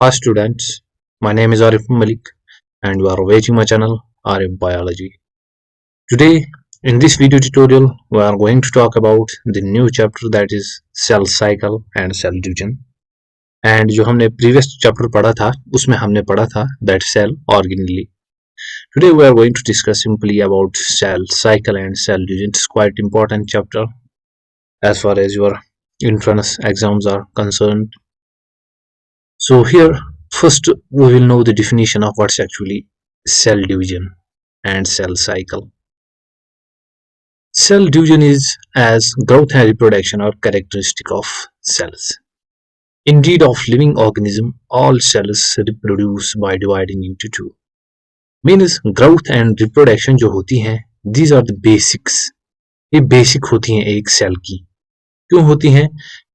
Hi students, my name is Arif Malik and you are watching my channel Arif Biology. Today in this video tutorial we are going to talk about the new chapter that is cell cycle and cell division. And जो हमने previous chapter पढ़ा था उसमें हमने पढ़ा था that cell organelle. Today we are going to discuss simply about cell cycle and cell division. It's quite important chapter as far as your entrance exams are concerned. So here first we will know the definition of what's actually cell division and cell cycle. Cell division is as growth and reproduction are characteristic of cells. Indeed, of living organism, all cells reproduce by dividing into two. Means growth and reproduction जो होती हैं, these are the basics. ये basic होती हैं एक cell की. क्यों होती हैं?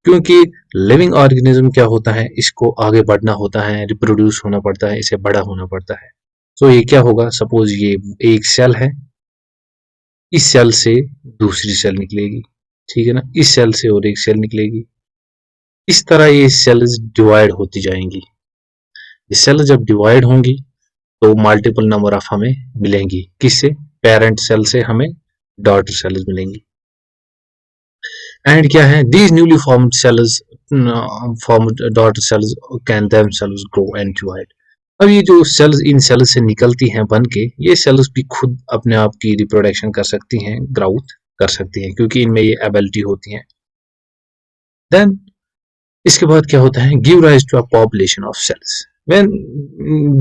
क्योंकि लिविंग ऑर्गेनिज्म क्या होता है, इसको आगे बढ़ना होता है, रिप्रोड्यूस होना पड़ता है, इसे बड़ा होना पड़ता है. तो ये क्या होगा, सपोज ये एक सेल है, इस सेल से दूसरी सेल निकलेगी, ठीक है ना, इस सेल से और एक सेल निकलेगी. इस तरह ये सेल्स डिवाइड होती जाएंगी. ये सेल जब डिवाइड होंगी तो मल्टीपल नंबर ऑफ हमें मिलेंगी. किससे? पेरेंट सेल से हमें डॉटर सेल्स मिलेंगी. एंड क्या है, these newly formed cells formed daughter cells can themselves grow and divide. अब ये जो सेल्स इन सेल्स से निकलती हैं बन के, ये सेल्स भी खुद अपने आप की रिप्रोडक्शन कर सकती हैं, ग्राउथ कर सकती हैं, क्योंकि इनमें ये एबिलिटी होती है. देन इसके बाद क्या होता है, give rise to a population of cells. when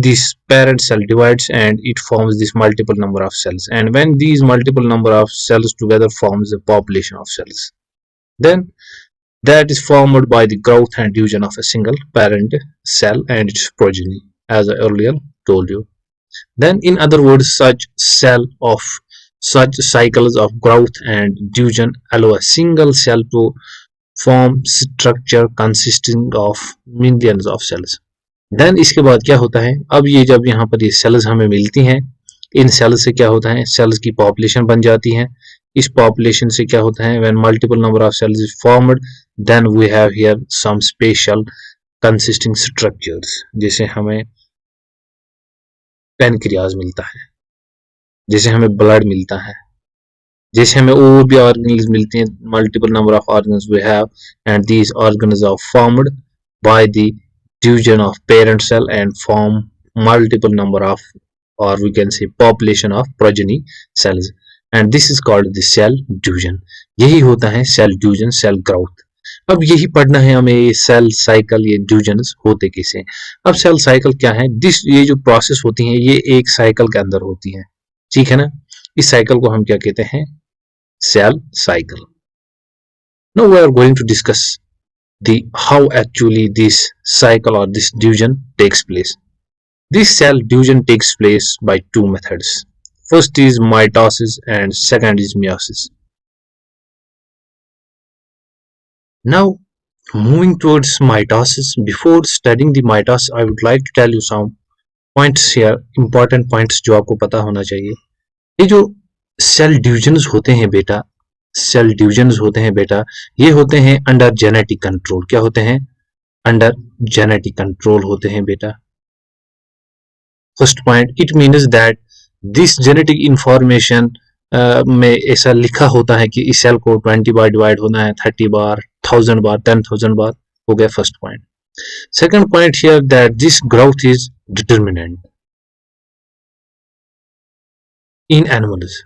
this parent cell divides and it forms this multiple number of cells, and when these multiple number of cells together forms a population of cells, then that is formed by the growth and division of a single parent cell and its progeny, as I earlier told you. Then in other words, such cycles of growth and division allow a single cell to form structure consisting of millions of cells. Then इसके बाद क्या होता है, अब ये जब यहाँ पर ये सेल्स हमें मिलती हैं, इन सेल्स से क्या होता है, सेल्स की पॉपुलेशन बन जाती है. इस पॉपुलेशन से क्या होता है, when multiple number of cells is formed, then we have here some special consisting structures. जैसे हमें पेनक्रियाज मिलता है, जैसे हमें ब्लड मिलता है, जैसे हमें और भी ऑर्गेन्स मिलते हैं, multiple number of organs we have, and these organs are formed by the division of parent cell and form multiple number of, or we can say population of progeny cells, and this is called the cell division. यही होता है cell division, cell growth. अब यही पढ़ना है हमें, ये cell cycle, ये डिविजन होते कैसे. अब सेल साइकिल क्या है, ये जो प्रोसेस होती है ये एक साइकिल के अंदर होती है, ठीक है ना. इस साइकिल को हम क्या कहते हैं, cell cycle. Now we are going to discuss how actually this cycle or this division takes place. This cell division takes place by two methods. First is mitosis and second is meiosis. Now moving towards mitosis, before studying the mitosis I would like to tell you some points here, important points जो आपको पता होना चाहिए. ये जो cell divisions होते हैं बेटा, सेल डिविजन्स होते हैं बेटा, ये होते हैं अंडर जेनेटिक कंट्रोल. क्या होते हैं, अंडर जेनेटिक कंट्रोल होते हैं बेटा. First point, it means that this genetic information में ऐसा लिखा होता है कि इस सेल को 20 बार डिवाइड होना है, 30 बार, 1000 बार, 10,000 बार. हो गया first point. Second point here that this growth is determinate in animals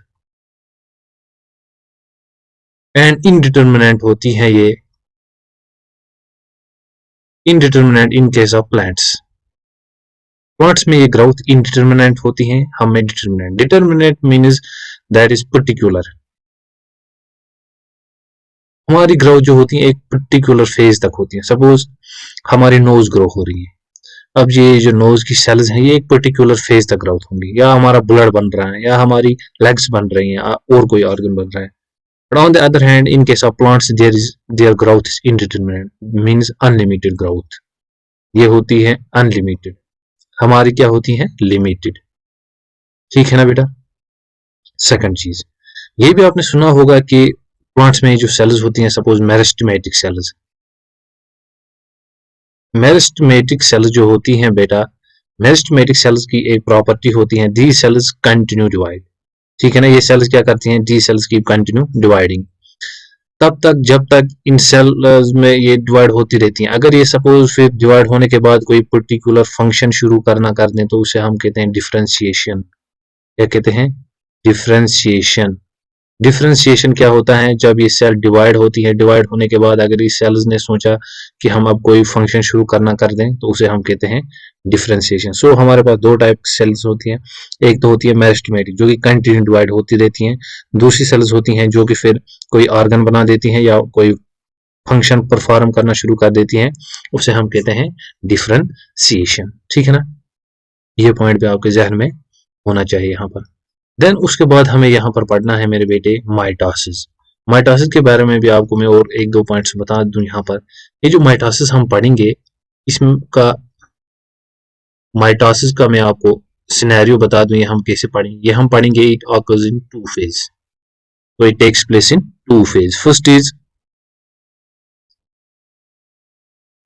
and indeterminate होती है ये indeterminate in case of plants. Plants में ये ग्रोथ इनडिटरमिनेंट होती है, हमें determinate. Determinate means that is particular. हमारी ग्रोथ जो होती है एक पर्टिकुलर फेज तक होती है. सपोज हमारी नोज ग्रो हो रही है, अब ये जो नोज की सेल्स हैं ये एक पर्टिकुलर फेज तक ग्रोथ होंगी, या हमारा ब्लड बन रहा है, या हमारी लेग्स बन रही हैं, और कोई ऑर्गन बन रहा है. But on the other hand, in case of plants, their growth is indeterminate, means unlimited growth. ये होती है unlimited, हमारी क्या होती है, limited. ठीक है ना बेटा. सेकंड चीज ये भी आपने सुना होगा कि प्लांट्स में जो सेल्स होती हैं, suppose meristematic cells, meristematic cells जो होती हैं बेटा, मेरिस्टेमेटिक सेल्स की एक प्रॉपर्टी होती है, दी सेल्स कंटिन्यू डिवाइड। ठीक है ना, ये सेल्स क्या करती हैं, दी सेल्स की कंटिन्यू डिवाइडिंग तब तक जब तक इन सेल्स में ये डिवाइड होती रहती हैं। अगर ये सपोज फिर डिवाइड होने के बाद कोई पर्टिकुलर फंक्शन शुरू करना कर दें तो उसे हम कहते हैं डिफरेंशिएशन। क्या कहते हैं, डिफरेंशिएशन। डिफरेंशिएशन क्या होता है, जब ये सेल डिवाइड होती है, डिवाइड होने के बाद अगर इस सेल्स ने सोचा कि हम अब कोई फंक्शन शुरू करना कर दें तो उसे हम कहते हैं डिफरेंशिएशन। सो हमारे पास दो टाइप की सेल्स होती हैं, एक तो होती है मेरिस्टेमेटिक जो कि कंटिन्यू डिवाइड होती रहती हैं, दूसरी सेल्स होती हैं जो कि फिर कोई ऑर्गन बना देती हैं या कोई फंक्शन परफॉर्म करना शुरू कर देती हैं, उसे हम कहते हैं डिफरेंशिएशन। ठीक है ना, ये पॉइंट भी आपके जहन में होना चाहिए यहाँ पर। देन उसके बाद हमें यहाँ पर पढ़ना है मेरे बेटे माइटोसिस। माइटोसिस के बारे में भी आपको मैं और एक दो पॉइंट्स बता दूं यहाँ पर। ये जो माइटोसिस हम पढ़ेंगे, इसका माइटोसिस का मैं आपको सिनेरियो बता दूं, ये हम कैसे पढ़ेंगे। ये हम पढ़ेंगे it occurs in two phase, तो it takes place in two phase. First is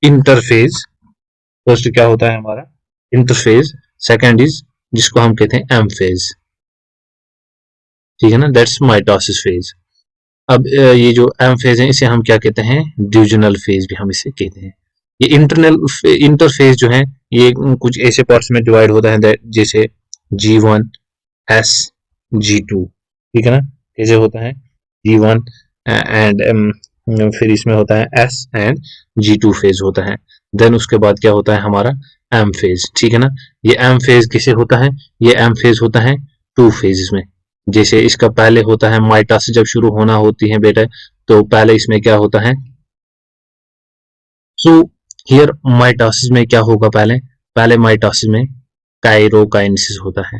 interphase, first क्या होता है हमारा इंटरफेज। सेकेंड इज जिसको हम कहते हैं एम फेज। ठीक है ना, दैट्स माइटोसिस फेज। अब ये जो एम फेज है इसे हम क्या कहते हैं, ड्यूजनल फेज भी हम इसे कहते हैं। ये इंटरफेज जो है ये कुछ ऐसे पार्ट्स में डिवाइड होता है जैसे G1 S G2। ठीक है ना, कैसे होता है G1 एंड फिर इसमें होता है S एंड G2 फेज होता है। देन उसके बाद क्या होता है हमारा एम फेज। ठीक है ना, ये एम फेज किसे होता है, ये एम फेज होता है टू फेज में। जैसे इसका पहले होता है माइटोसिस जब शुरू होना होती है बेटा, तो पहले इसमें क्या होता है, सो हियर माइटोसिस में क्या होगा, पहले पहले माइटोसिस में काइरोकाइनेसिस होता है।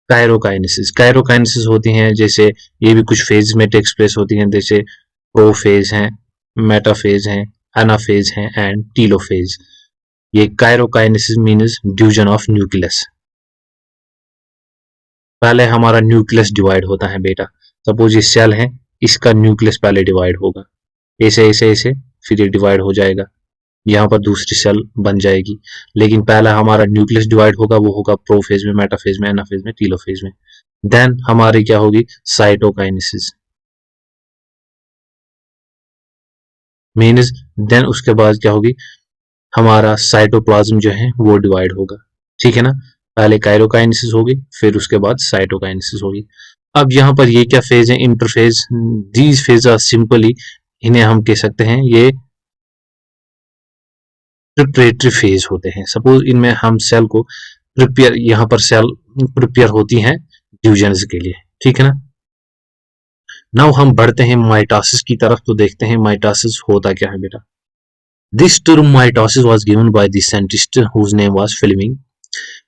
काइरोकाइनेसिस होती हैं, जैसे ये भी कुछ फेज में टेक्स प्लेस होती हैं, जैसे प्रोफेज है, मेटाफेज है, एनाफेज है एंड टीलोफेज। ये काइरोकाइनेसिस मीन्स ड्यूजन ऑफ न्यूक्लियस। पहले हमारा न्यूक्लियस डिवाइड होता है बेटा, सपोज ये सेल है, इसका न्यूक्लियस पहले डिवाइड होगा, ऐसे ऐसे ऐसे फिर ये डिवाइड हो जाएगा, यहाँ पर दूसरी सेल बन जाएगी। लेकिन पहला हमारा न्यूक्लियस डिवाइड होगा, वो होगा प्रोफेज में, मेटाफेज में, एनाफेज में, टीलोफेज में। देन हमारी क्या होगी साइटोकाइनेसिस मीन्स, देन उसके बाद क्या होगी हमारा साइटोप्लाज्म जो है वो डिवाइड होगा। ठीक है ना, पहले काइरोकाइनेसिस होगी फिर उसके बाद साइटोकाइनेसिस होगी। अब यहाँ पर ये क्या फेज है, interphase. These phase are simply, इन्हें हम कह सकते हैं ये प्रिपरेटरी फेज होते हैं। सपोज इनमें हम सेल को प्रिपेयर, यहाँ पर सेल प्रिपेयर होती हैं ड्यूजन्स के लिए। ठीक है ना, नाउ हम बढ़ते हैं माइटोसिस की तरफ, तो देखते हैं माइटोसिस होता क्या है बेटा। This term mitosis was given by the scientist whose name was Flemming.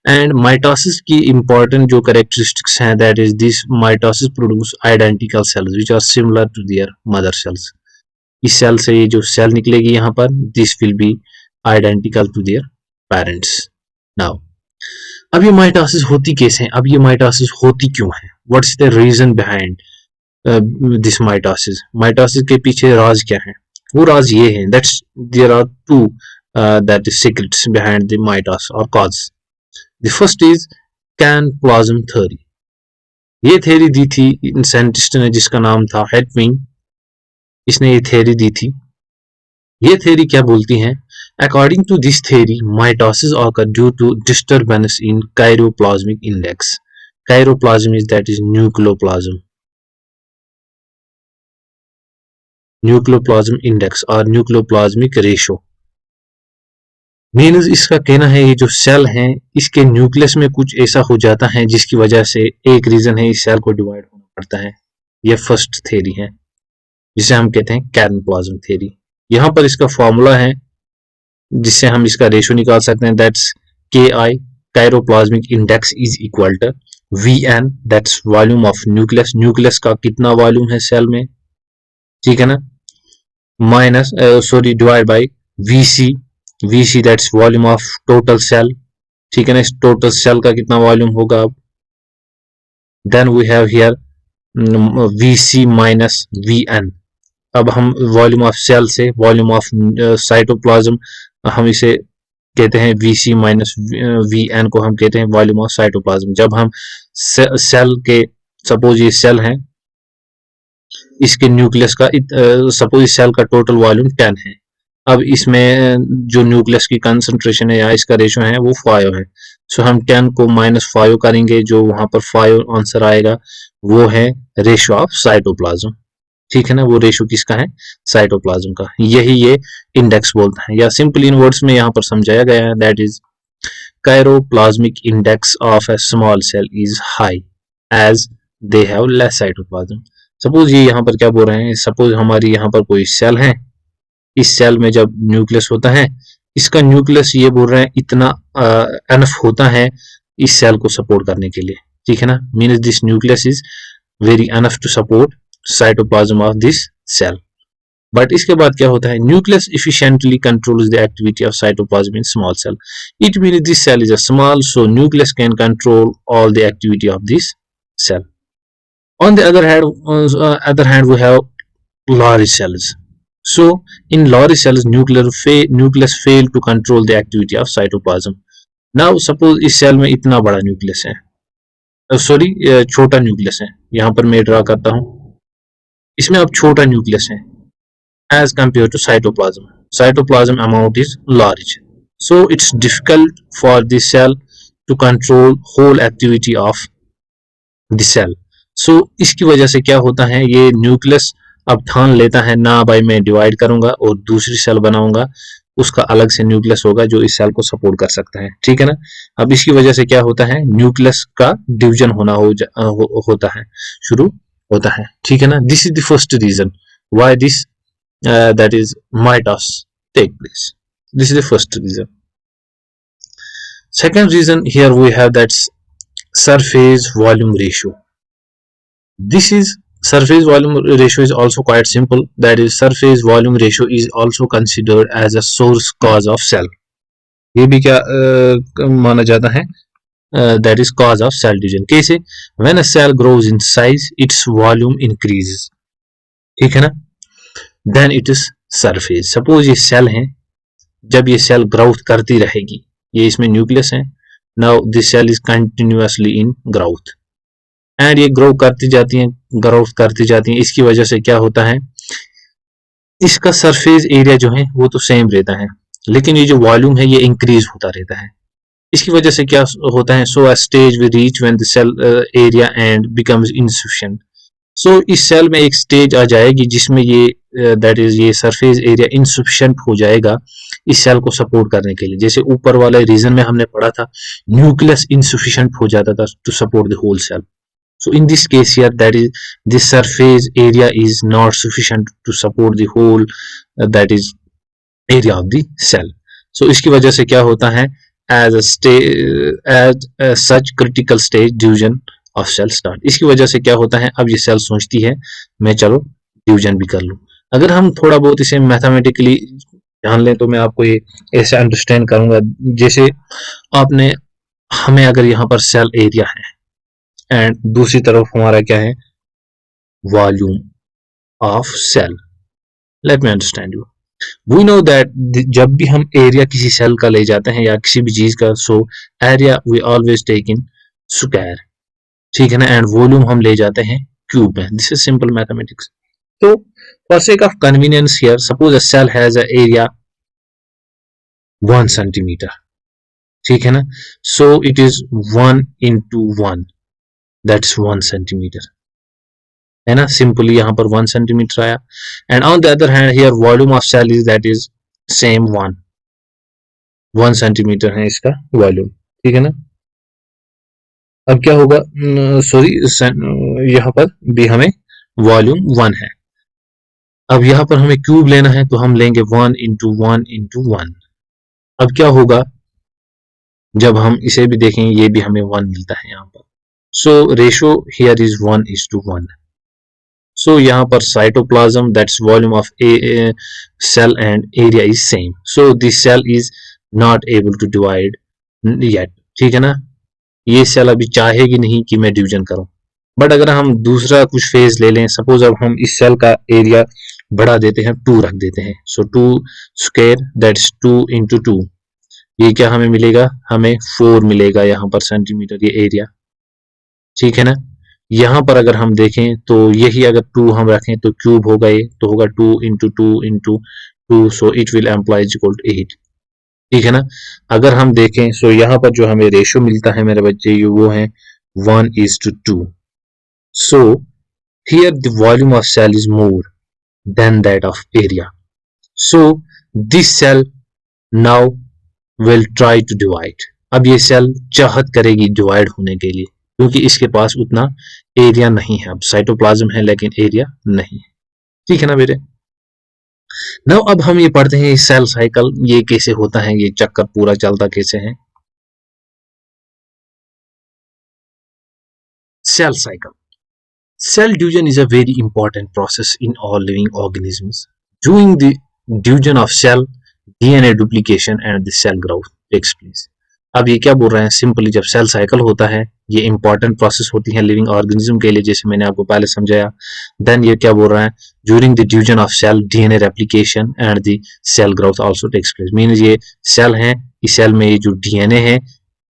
And mitosis की इंपॉर्टेंट जो कैरेक्टरिस्टिक्स हैं, that is this mitosis produce identical cells which are similar to their mother cells. इस cell से ये जो cell निकलेगी यहाँ पर, this will be identical to their parents. Now अब ये माइटोसिस होती कैसे है, अब ये माइटोसिस होती क्यों है, what's the reason behind this mitosis, mitosis के पीछे राज क्या है। वो राज ये है, that's there are two that is secrets behind the mitosis और cause. The first is kern plasm theory. ये थ्योरी दी थी इन साइंटिस्ट ने जिसका नाम था हेटविंग, इसने ये थ्योरी दी थी। ये थ्योरी क्या बोलती है, according to this theory mitosis occur due to disturbance in chiroplasmic index. Chiroplasm is that is nucleoplasm index और nucleoplasmic ratio। मीन्स इसका कहना है ये जो सेल है इसके न्यूक्लियस में कुछ ऐसा हो जाता है जिसकी वजह से एक रीजन है इस सेल को डिवाइड होना पड़ता है। ये फर्स्ट थ्योरी है जिसे हम कहते हैं कैरनप्लाज्म थ्योरी। यहाँ पर इसका फॉर्मूला है जिससे हम इसका रेशो निकाल सकते हैं, that's KI karyoplasmic index is equal to VN, that's volume of nucleus, nucleus का कितना वॉल्यूम है सेल में, ठीक है ना, minus sorry divide by VC that's volume of total cell, ठीक है ना, इस टोटल सेल का कितना वॉल्यूम होगा अब, then we have here VC minus VN, अब हम वॉल्यूम ऑफ सेल से वॉल्यूम ऑफ साइटोप्लाज्म, हम इसे कहते हैं VC माइनस VN को हम कहते हैं वॉल्यूम ऑफ साइटोप्लाज्म। जब हम सेल के, सपोज ये सेल है, इसके न्यूक्लियस का सपोज इस सेल का टोटल वॉल्यूम 10 है। अब इसमें जो न्यूक्लियस की कंसंट्रेशन है या इसका रेशो है वो 5 है। सो हम 10 को -5 करेंगे, जो वहां पर 5 आंसर आएगा वो है रेशो ऑफ साइटोप्लाज्म। ठीक है ना, वो रेशो किसका है? साइटोप्लाज्म का। यही ये इंडेक्स बोलता है, या सिंपल इन वर्ड्स में यहाँ पर समझाया गया है, that is karyoplasmic index of a small cell is high as they have less cytoplasm. Suppose ये यहाँ पर क्या बोल रहे हैं, सपोज हमारी यहाँ पर कोई सेल है, इस सेल में जब न्यूक्लियस होता है, इसका न्यूक्लियस ये बोल रहे हैं इतना एनफ होता है इस सेल को सपोर्ट करने के लिए। ठीक है ना, means this nucleus is very enough to support cytoplasm of this cell. But इसके बाद क्या होता है, nucleus efficiently controls the activity of cytoplasm in small cell. It means this cell is a small, so nucleus can control all the activity of this cell. On the other hand, we have large cells. So in large cells, nucleus fail to control the activity of cytoplasm. Now suppose इस cell में इतना बड़ा nucleus है, sorry छोटा nucleus है, यहाँ पर मैं ड्रा करता हूँ, इसमें अब छोटा न्यूक्लियस है as compared to cytoplasm. Cytoplasm amount is large, so it's difficult for the cell to control whole activity of the cell. So इसकी वजह से क्या होता है, ये न्यूक्लियस अब ठान लेता है ना भाई मैं डिवाइड करूंगा और दूसरी सेल बनाऊंगा, उसका अलग से न्यूक्लियस होगा जो इस सेल को सपोर्ट कर सकता है। ठीक है ना, अब इसकी वजह से क्या होता है, न्यूक्लियस का डिवीजन होना होता है, शुरू होता है। ठीक है ना, this is the first reason why this that is mitosis take place. This is the first reason. Second reason, here we have that surface volume ratio. This is surface volume ratio is also quite simple, that is surface volume ratio is also considered as a source cause of cell. ये भी क्या माना जाता है, that is cause of cell division. कैसे? When a cell grows in size, its volume increases. ठीक है ना, then it is surface. Suppose ये सेल है, जब ये सेल ग्रोथ करती रहेगी, ये इसमें न्यूक्लियस है, now this cell is continuously in growth and ये ग्रोथ करती जाती हैं, इसकी वजह से क्या होता है, इसका सरफेस एरिया जो है वो तो सेम रहता है, लेकिन ये जो वॉल्यूम है ये इंक्रीज होता रहता है। इसकी वजह से क्या होता है, so a stage we reach when the cell area and becomes insufficient. So इस सेल में एक स्टेज आ जाएगी जिसमें ये दैट इज ये सरफेस एरिया इनसफिशिएंट हो जाएगा इस सेल को सपोर्ट करने के लिए। जैसे ऊपर वाले रीजन में हमने पढ़ा था, न्यूक्लियस इनसफिशिएंट हो जाता था to support the whole cell. So in this case here, that is this surface area is not sufficient to support the whole that is area of the cell. So इसकी वजह से क्या होता है, as a such critical stage division of cell start. इसकी वजह से क्या होता है, अब ये सेल सोचती है मैं चलो डिवीजन भी कर लूं। अगर हम थोड़ा बहुत इसे मैथमेटिकली ध्यान लें तो मैं आपको ये ऐसे अंडरस्टैंड करूंगा, जैसे आपने हमें अगर यहाँ पर सेल एरिया है एंड दूसरी तरफ हमारा क्या है, volume of cell. Let me understand you, we know that जब भी हम एरिया किसी सेल का ले जाते हैं या किसी भी चीज का, so area we always take in square, ठीक है ना, एंड वॉल्यूम हम ले जाते हैं क्यूब में। This is simple mathematics. तो for sake of convenience here, suppose a cell has a area 1 centimetre, ठीक है ना, so it is 1 into 1, that's 1 centimetre, है ना, सिंपली यहाँ पर 1 सेंटीमीटर आया। And on the other hand here volume of cell is that is same 1 centimetre है इसका वॉल्यूम, ठीक है ना। अब क्या होगा, सॉरी यहाँ पर भी हमें वॉल्यूम 1 है, अब यहाँ पर हमें क्यूब लेना है तो हम लेंगे 1 into 1 into 1। अब क्या होगा, जब हम इसे भी देखेंगे ये भी हमें 1 मिलता है यहाँ पर। So ratio here is 1:1. So यहाँ पर cytoplasm, that's volume of a cell and area is same. So this cell is not able to divide yet. ठीक है ना, ये सेल अभी चाहेगी नहीं कि मैं डिवीजन करूं। बट अगर हम दूसरा कुछ फेज ले लें, सपोज अब हम इस सेल का एरिया बढ़ा देते हैं, 2 रख देते हैं। सो 2 स्क्वायर दैट्स 2 इंटू 2, ये क्या हमें मिलेगा, हमें 4 मिलेगा यहाँ पर सेंटीमीटर ये एरिया, ठीक है ना। यहाँ पर अगर हम देखें तो यही अगर 2 हम रखें तो क्यूब होगा, ये तो होगा 2 into 2 into 2, so it will employ is equal to 8, ठीक है ना। अगर हम देखें सो यहाँ पर जो हमें रेशियो मिलता है मेरे बच्चे, ये वो है 1:2। So here the volume of cell is more than that of area, so this cell now will try to divide. अब ये सेल चाहत करेगी डिवाइड होने के लिए, क्योंकि इसके पास उतना एरिया नहीं है। अब साइटोप्लाज्म है लेकिन एरिया नहीं है, ठीक है ना बेटे। नाउ अब हम ये पढ़ते हैं सेल साइकिल, ये कैसे होता है, ये चक्कर पूरा चलता कैसे है। Cell cycle, cell division is a very important process in all living organisms. During the division of cell, DNA duplication and the cell growth takes place. अब ये क्या बोल रहे हैं, सिंपली जब सेल साइकिल होता है ये इंपॉर्टेंट प्रोसेस होती है लिविंग ऑर्गेनिज्म के लिए, जैसे मैंने आपको पहले समझाया। देन ये क्या बोल रहा है, during the division of cell DNA replication and the cell growth also takes place. Means ये सेल है, इस सेल में ये जो डीएनए है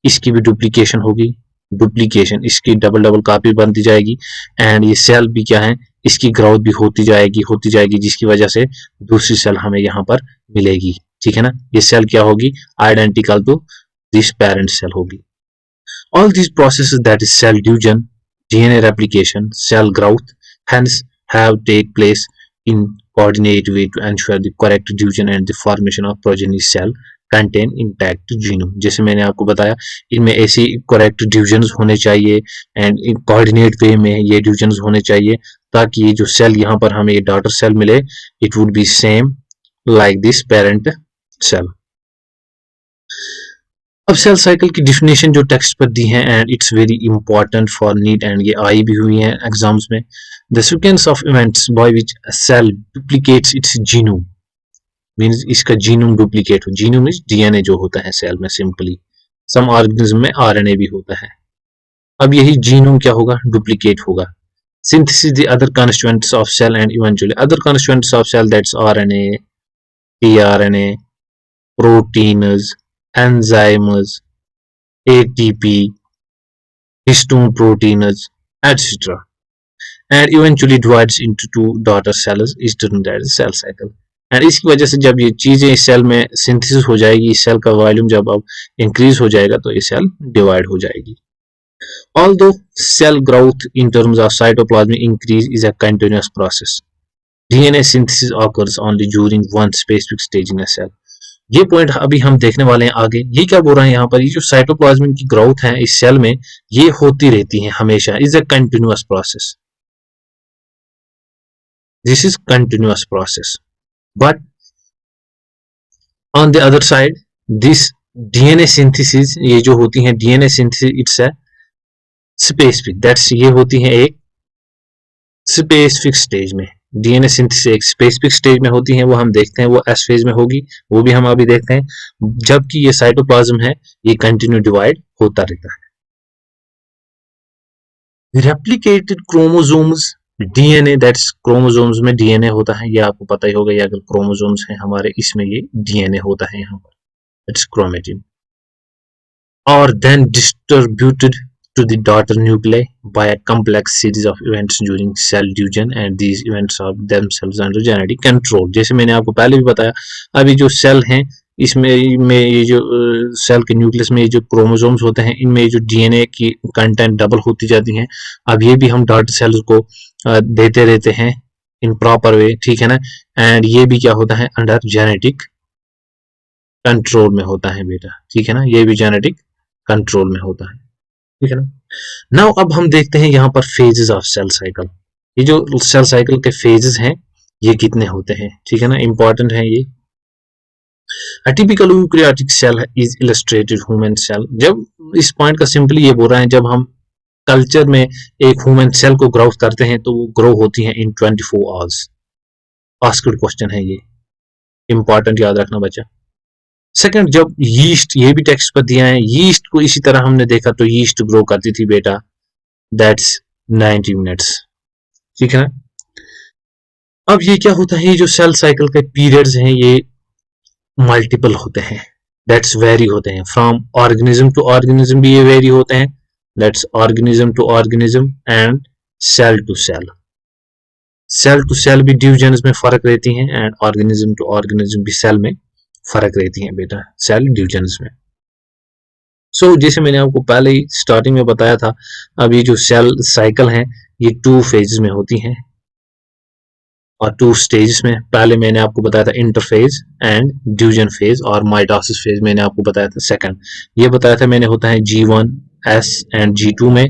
इसकी भी डुप्लीकेशन होगी, डुप्लीकेशन इसकी डबल डबल कॉपी बनती जाएगी, एंड ये सेल भी क्या है, इसकी ग्रोथ भी होती जाएगी, जिसकी वजह से दूसरी सेल हमें यहाँ पर मिलेगी, ठीक है ना। ये सेल क्या होगी, identical to this parent cell होगी। All these processes, that is cell division, DNA replication, cell growth, hence have take place in coordinate way to ensure the correct division and the formation of progeny cell contain intact genome। जैसे मैंने आपको बताया इनमें ऐसी correct divisions होने चाहिए and coordinate वे में ये डिविजन्स होने चाहिए, ताकि ये जो सेल यहाँ पर हमें ये डॉटर सेल मिले, it would be same like this parent cell. अब सेल साइकिल की डिफिनेशन जो टेक्स्ट पर दी है and it's very important for NEET, and ये आई भी हुई है एग्जाम्स में। The sequence of events by which a cell duplicates its genome, means इसका जीनोम डुप्लीकेट हो, जीनोम मींस डीएनए जो होता है सेल में, सिंपली सम ऑर्गेनिज्म में आरएनए भी होता है। अब यही जीनोम क्या होगा, डुप्लीकेट होगा। Synthesis the other constituents of cell and eventually other constituents of cell, that's RNA, tRNA, proteins, enzymes, ATP, histone proteins, etc. and eventually divides into two daughter cells is termed as cell cycle। And इसकी वजह से जब ये चीजें इस cell में synthesis हो जाएगी, इस सेल का वॉल्यूम जब अब इंक्रीज हो जाएगा तो ये सेल डिवाइड हो जाएगी। Although cell growth in terms of cytoplasmic increase is a continuous process, DNA synthesis occurs only during one specific stage in a cell। ये पॉइंट अभी हम देखने वाले हैं आगे। ये क्या बोल रहे हैं यहाँ पर, ये जो साइटोप्लाज्म की ग्रोथ है इस सेल में ये होती रहती है हमेशा, is a continuous process, this is continuous process. But on the other side this DNA synthesis, ये जो होती है DNA synthesis, it's a specific, that's ये होती है एक स्पेसिफिक स्टेज में। डीएनए सिंथेसिस एक स्पेसिफिक स्टेज में होती है, वो हम देखते हैं, वो एस फेज में होगी, वो भी हम अभी देखते हैं। जबकि ये साइटोप्लाज्म है ये कंटिन्यू डिवाइड होता रहता है। Replicated chromosomes, DNA, that's chromosomes में डीएनए होता है, ये आपको पता ही होगा, ये अगर क्रोमोसोम्स हैं हमारे, इसमें ये डीएनए होता है यहाँ पर, दैट्स क्रोमेटिन, और then distributed to the daughter nuclei by a complex series of events during cell division, and these events are themselves under genetic control। जैसे मैंने आपको पहले भी बताया, अभी जो सेल हैं इसमें ये जो सेल के न्यूक्लियस में ये जो क्रोमोसोम्स होते हैं, इनमें जो डीएनए की कंटेंट डबल होती जाती हैं। अब ये भी हम डॉटर सेल्स को देते रहते हैं इन प्रॉपर वे, ठीक है ना। एंड ये भी क्या होता है, अंडर जेनेटिक कंट्रोल में होता है बेटा, ठीक है ना, ये भी जेनेटिक कंट्रोल में होता है, ठीक है ना। नाउ अब हम देखते हैं यहाँ पर फेजेस ऑफ सेल साइकिल। ये जो सेल साइकिल के फेजेस हैं ये कितने होते हैं, ठीक है ना, इंपॉर्टेंट है ये। A typical eukaryotic cell is illustrated human cell। जब इस पॉइंट का सिंपली ये बोल रहा है, जब हम कल्चर में एक ह्यूमन सेल को ग्रो करते हैं तो वो ग्रो होती है इन 24 आवर्स। आस्क्ड क्वेश्चन है ये, इंपॉर्टेंट याद रखना बच्चा। सेकंड, जब यीस्ट, ये भी टेक्स्ट पर दिया है, यीस्ट को इसी तरह हमने देखा तो यीस्ट ग्रो करती थी बेटा, दैट्स 90 मिनट्स, ठीक है ना। अब ये क्या होता है, ये जो सेल साइकिल के पीरियड्स हैं ये मल्टीपल होते हैं, दैट्स वेरी होते हैं, फ्रॉम ऑर्गेनिज्म टू ऑर्गेनिज्म भी ये वेरी होते हैं, that's organism to organism and cell to cell. Cell to cell भी डिविजन्स में फर्क रहती हैं एंड ऑर्गेनिज्म टू ऑर्गेनिज्म भी सेल में फर्क रहती हैं बेटा, सेल डिविजन्स में। सो जैसे मैंने आपको पहले ही स्टार्टिंग में बताया था, अब ये जो सेल साइकिल है ये 2 फेजेस में होती हैं और 2 स्टेजेस में। पहले मैंने आपको बताया था इंटरफेज एंड डिवीजन फेज, और माइटोसिस फेज मैंने आपको बताया था सेकंड। ये बताया था मैंने होता है G1 S एंड G2 में,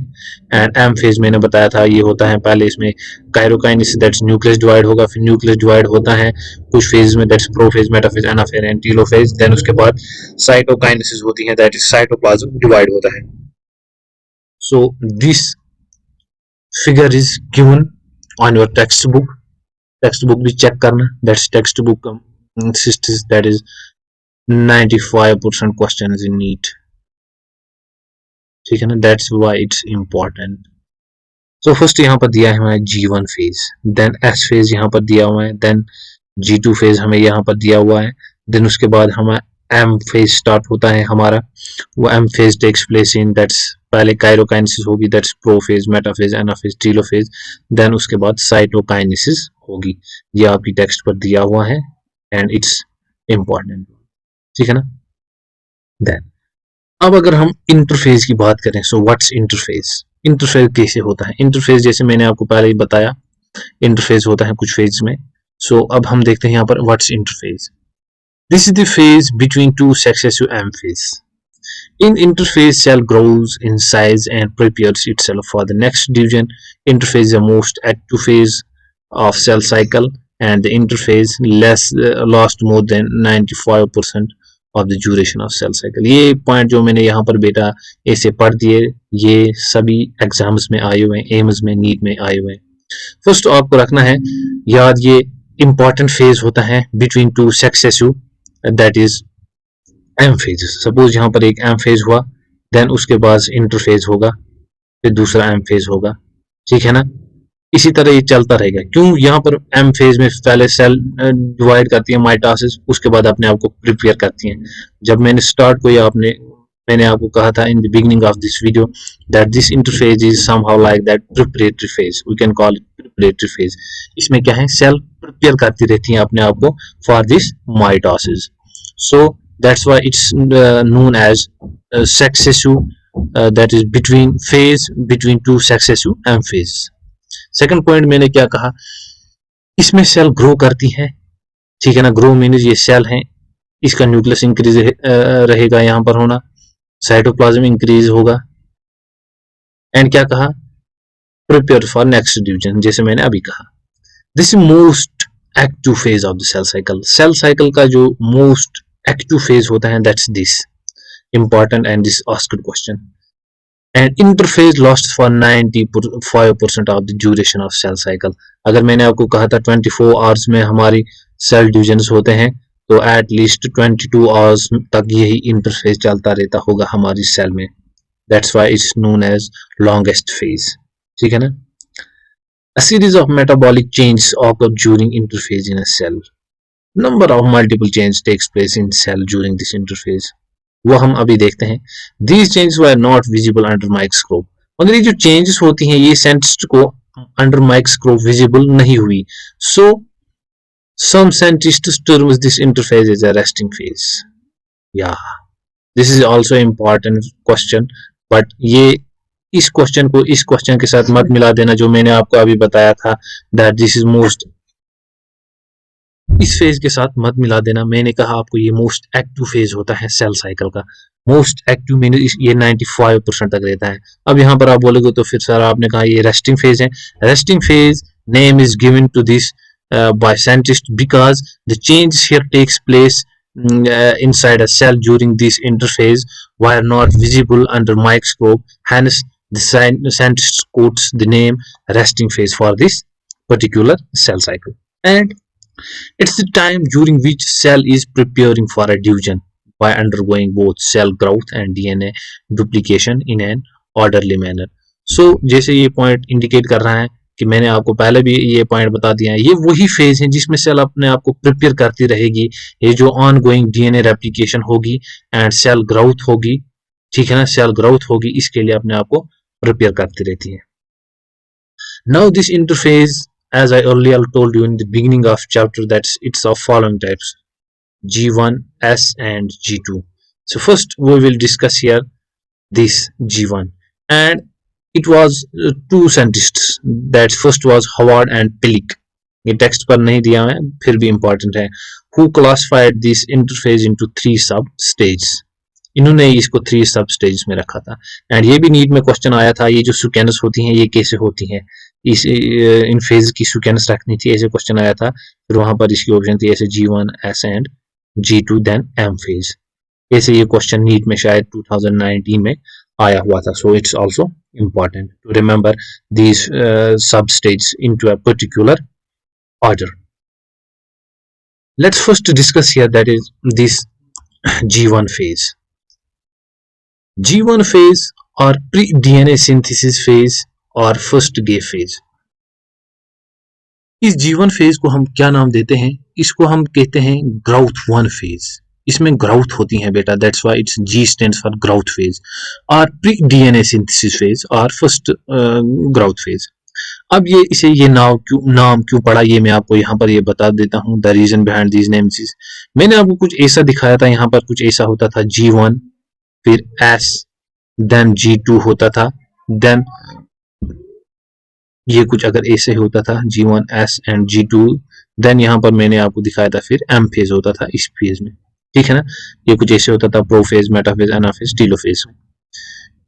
एंड M फेज मैंने बताया था ये होता है पहले इसमें काइरोकाइनेसिस, दैट्स न्यूक्लियस डिवाइड होगा, फिर न्यूक्लियस डिवाइड होता है कुछ फेज में, that's prophase, metaphase, anaphase and telophase, then उसके बाद साइटोकाइनेसिस होती है, दैट इज साइटोप्लाज्म डिवाइड होता है। So this figure is given on your textbook, textbook भी चेक करना, that's textbook consists, that is 95% question in NEET, ठीक है ना, that's why it's important. So first यहाँ पर दिया है हमारा G1 phase, then S phase यहाँ पर दिया हुआ है, देन G2 फेज हमें यहाँ पर दिया हुआ है, देन उसके बाद हमारा M फेज स्टार्ट होता है हमारा, वो M phase takes place in, that's पहले काइरोकाइनेसिस होगी, that's prophase, metaphase, anaphase, telophase, then उसके बाद साइटोकाइनेसिस होगी। ये आपकी टेक्स्ट पर दिया हुआ है एंड इट्स इम्पोर्टेंट, ठीक है ना। देन अब अगर हम इंटरफेज की बात करें, सो व्हाट्स इंटरफेज, इंटरफेज कैसे होता है। इंटरफेज जैसे मैंने आपको पहले ही बताया, इंटरफेज होता है कुछ फेज में। सो अब हम देखते हैं यहाँ पर what's interphase. This is the phase between 2 successive M phase. In interphase, cell grows in size and prepares itself for the next division. Interphase is the most active phase of cell cycle, and the interphase lasts more than 95% of the duration of cell cycle. ये point जो मैंने यहाँ पर बेटा ऐसे पढ़ दिए, ये सभी एग्जाम्स में आए हुए हैं, एम्स में, नीट में आए हुए हैं। फर्स्ट आपको रखना है याद, ये इंपॉर्टेंट फेज होता है between 2 successive, that is M phase. Suppose यहाँ पर एक M फेज हुआ, देन उसके बाद इंटरफेज होगा, फिर दूसरा M फेज होगा, ठीक है ना। इसी तरह ये चलता रहेगा। क्यों, यहाँ पर M फेज में पहले सेल डिवाइड करती है माइटोसिस, उसके बाद अपने आप को प्रिपेयर करती हैं। जब मैंने स्टार्ट को मैंने आपको कहा था in the beginning of this video that this interphase is somehow like that preparatory phase, we can call it preparatory phase. इसमें क्या है, सेल प्रिपेयर करती रहती हैं अपने आप को for this mitosis. So that's why it's known as successive, that is between phase between 2 successive M phase. Second point मैंने क्या कहा, इसमें सेल ग्रो करती है, ठीक है ना। ग्रो मीन्स ये सेल है, इसका न्यूक्लियस इंक्रीज रहेगा यहाँ पर होना, साइटोप्लाज्म इंक्रीज होगा, एंड क्या कहा, प्रिपेयर फॉर नेक्स्ट डिवीजन, जैसे मैंने अभी कहा। This most active phase of the cell cycle, cell cycle का जो मोस्ट एक्टिव फेज होता है, that's this important and this asked question. And interphase lasts for 95% of the duration of cell cycle. अगर मैंने आपको कहा था 24 आवर्स में हमारी सेल डिविजन्स होते हैं, तो एट लीस्ट 22 आवर्स तक यही इंटरफेज चलता रहता होगा हमारी सेल में, that's why it's known as longest phase, ठीक है ना। A series of metabolic changes occur during interphase in a cell. Number of multiple changes takes place in cell during this interphase. वो हम अभी देखते हैं। These changes were not visible under microscope. मगर ये जो changes होती हैं ये scientists को under microscope visible नहीं हुई. So some scientists term this interphase as a resting phase. Yeah, this is also important question. But ये इस क्वेश्चन को इस क्वेश्चन के साथ मत मिला देना जो मैंने आपको अभी बताया था, that this is most, इस फेज के साथ मत मिला देना। मैंने कहा आपको ये मोस्ट एक्टिव फेज होता है सेल साइकिल का, मोस्ट एक्टिव मीन्स ये 95% तक रहता है। अब यहाँ पर आप बोलोगे तो फिर सर आपने कहा ये रेस्टिंग फेज है। Resting phase name is given to this by scientists because the changes here takes place inside a cell during this interphase were not visible under microscope, hence the scientist quotes the name resting phase for this particular cell cycle. And it's the time during which cell is preparing for a division by undergoing both cell growth and DNA duplication in an orderly manner. So जैसे ये point indicate कर रहा है कि मैंने आपको पहले भी ये पॉइंट बता दिया है, ये वही फेज है जिसमें सेल अपने आप को प्रिपेयर करती रहेगी, ये जो ऑन गोइंग डीएनए रेप्लिकेशन होगी एंड सेल ग्रोथ होगी, ठीक है ना, सेल ग्रोथ होगी, इसके लिए अपने आप को प्रिपेयर करती रहती है। Now this interphase, as I earlier told you in the beginning of chapter, that it's of following types: G1, S and G2. So first we will discuss here this G1, and it was two scientists, that first was Howard and Pillick, ये text पर नहीं दिया है फिर भी important है, who classified this interface into three sub stages, इन्होंने इसको 3 सब स्टेज में रखा था। एंड ये भी नीट में क्वेश्चन आया था, ये जो सीक्वेंस होती हैं ये कैसे होती हैं, इस इन फेज की सीक्वेंस रखनी थी, ऐसे क्वेश्चन आया था। फिर वहां पर इसकी ऑप्शन थी ऐसे G1, S and G2 then M phase, ऐसे ये क्वेश्चन नीट में शायद 2019 में आया हुआ था। So it's also important to remember these sub-stages into a particular order. Let's first discuss here that is this G1 phase. G1 phase or pre-DNA synthesis phase और first gay phase. इस G1 phase को हम क्या नाम देते हैं? इसको हम कहते हैं growth 1 phase. इसमें ग्राउथ होती है बेटा, that's why it's G stands for growth phase, और प्री डीएनए सिंथेसिस फेज और फर्स्ट ग्राउथ फेज। अब ये इसे ये नाम क्यों पड़ा, ये मैं आपको यहाँ पर ये बता देता हूँ। The reason behind these names is, मैंने आपको कुछ ऐसा दिखाया था, यहाँ पर कुछ ऐसा होता था G1, फिर S, देन G2 होता था, देन ये कुछ अगर ऐसे होता था G1, S and G2, then यहाँ पर मैंने आपको दिखाया था फिर M फेज होता था इस फेज में, ठीक है ना। ये कुछ ऐसे होता था प्रोफेज, मेटाफेज, एनाफेज, टीलोफेज।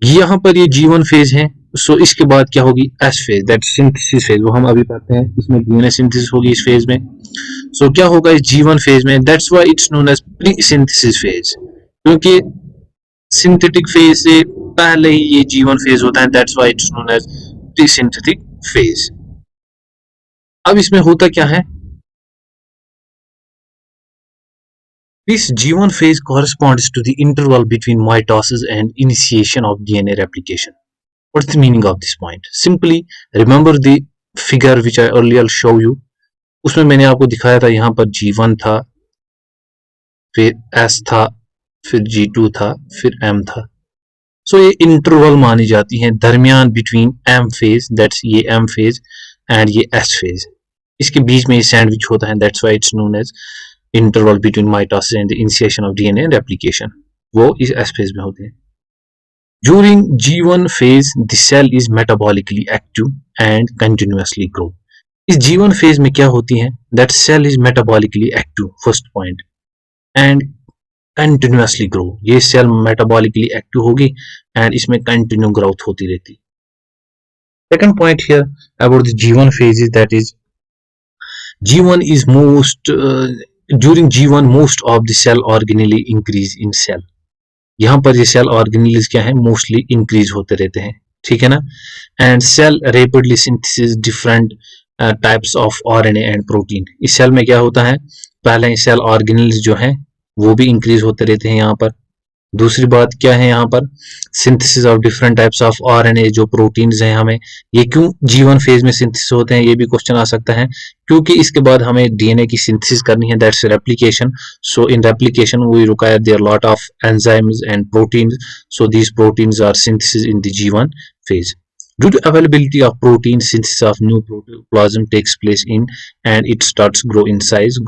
यहाँ पर ये G1 फेज है। सो इसके बाद क्या होगी S phase, that synthesis phase, वो हम अभी पढ़ते हैं, इसमें डीएनए सिंथेसिस होगी इस फेज में। सो क्या होगा इस G1 फेज में, that's why it's known as pre synthesis phase, क्योंकि सिंथेटिक फेज से पहले ही ये G1 फेज होता है, that's why it's known as pre synthetic phase. अब इसमें होता क्या है, this G1 phase corresponds to the interval between mitosis and initiation of DNA replication. What's the meaning of this point? Simply remember the figure which I earlier show you. उसमें मैंने आपको दिखाया था, यहाँ पर G1 था, फिर S था, फिर G2 था, फिर M था। So ये इंटरवल मानी जाती है दरमियान बिटवीन M phase, that's ये M phase and ये S phase, इसके बीच में ये सैंडविच होता है, that's why it's known as interval between mitosis and the initiation of DNA replication, वो इस S phase में होते हैं। During G1 phase, the cell is metabolically active and continuously grow. इस G1 phase में क्या होती है, that cell is metabolically active, first point, and continuously grow. ये cell metabolically active होगी and इसमें continue growth होती रहती। Second point here about the G1 phase is that is G1 is during G1 most of the cell organelle increase in cell. यहाँ पर ये cell organelles क्या है, मोस्टली इंक्रीज होते रहते हैं, ठीक है ना। And cell rapidly synthesis different types of RNA and protein. इस सेल में क्या होता है, पहले सेल ऑर्गेनेल्स जो हैं वो भी इंक्रीज होते रहते हैं यहाँ पर। दूसरी बात क्या है, यहाँ पर synthesis of different types of RNA, जो प्रोटीन्स हैं हमें, ये क्यों G1 फेज में सिंथेसिस होते हैं, ये भी क्वेश्चन आ सकता है, क्योंकि इसके बाद हमें डीएनए की सिंथेसिस करनी है, that's replication. So in replication we require there lot of enzymes and proteins, so these proteins are synthesis in the G1 phase. Due to availability of protein, synthesis of new protoplasm takes place in, and it starts grow in size,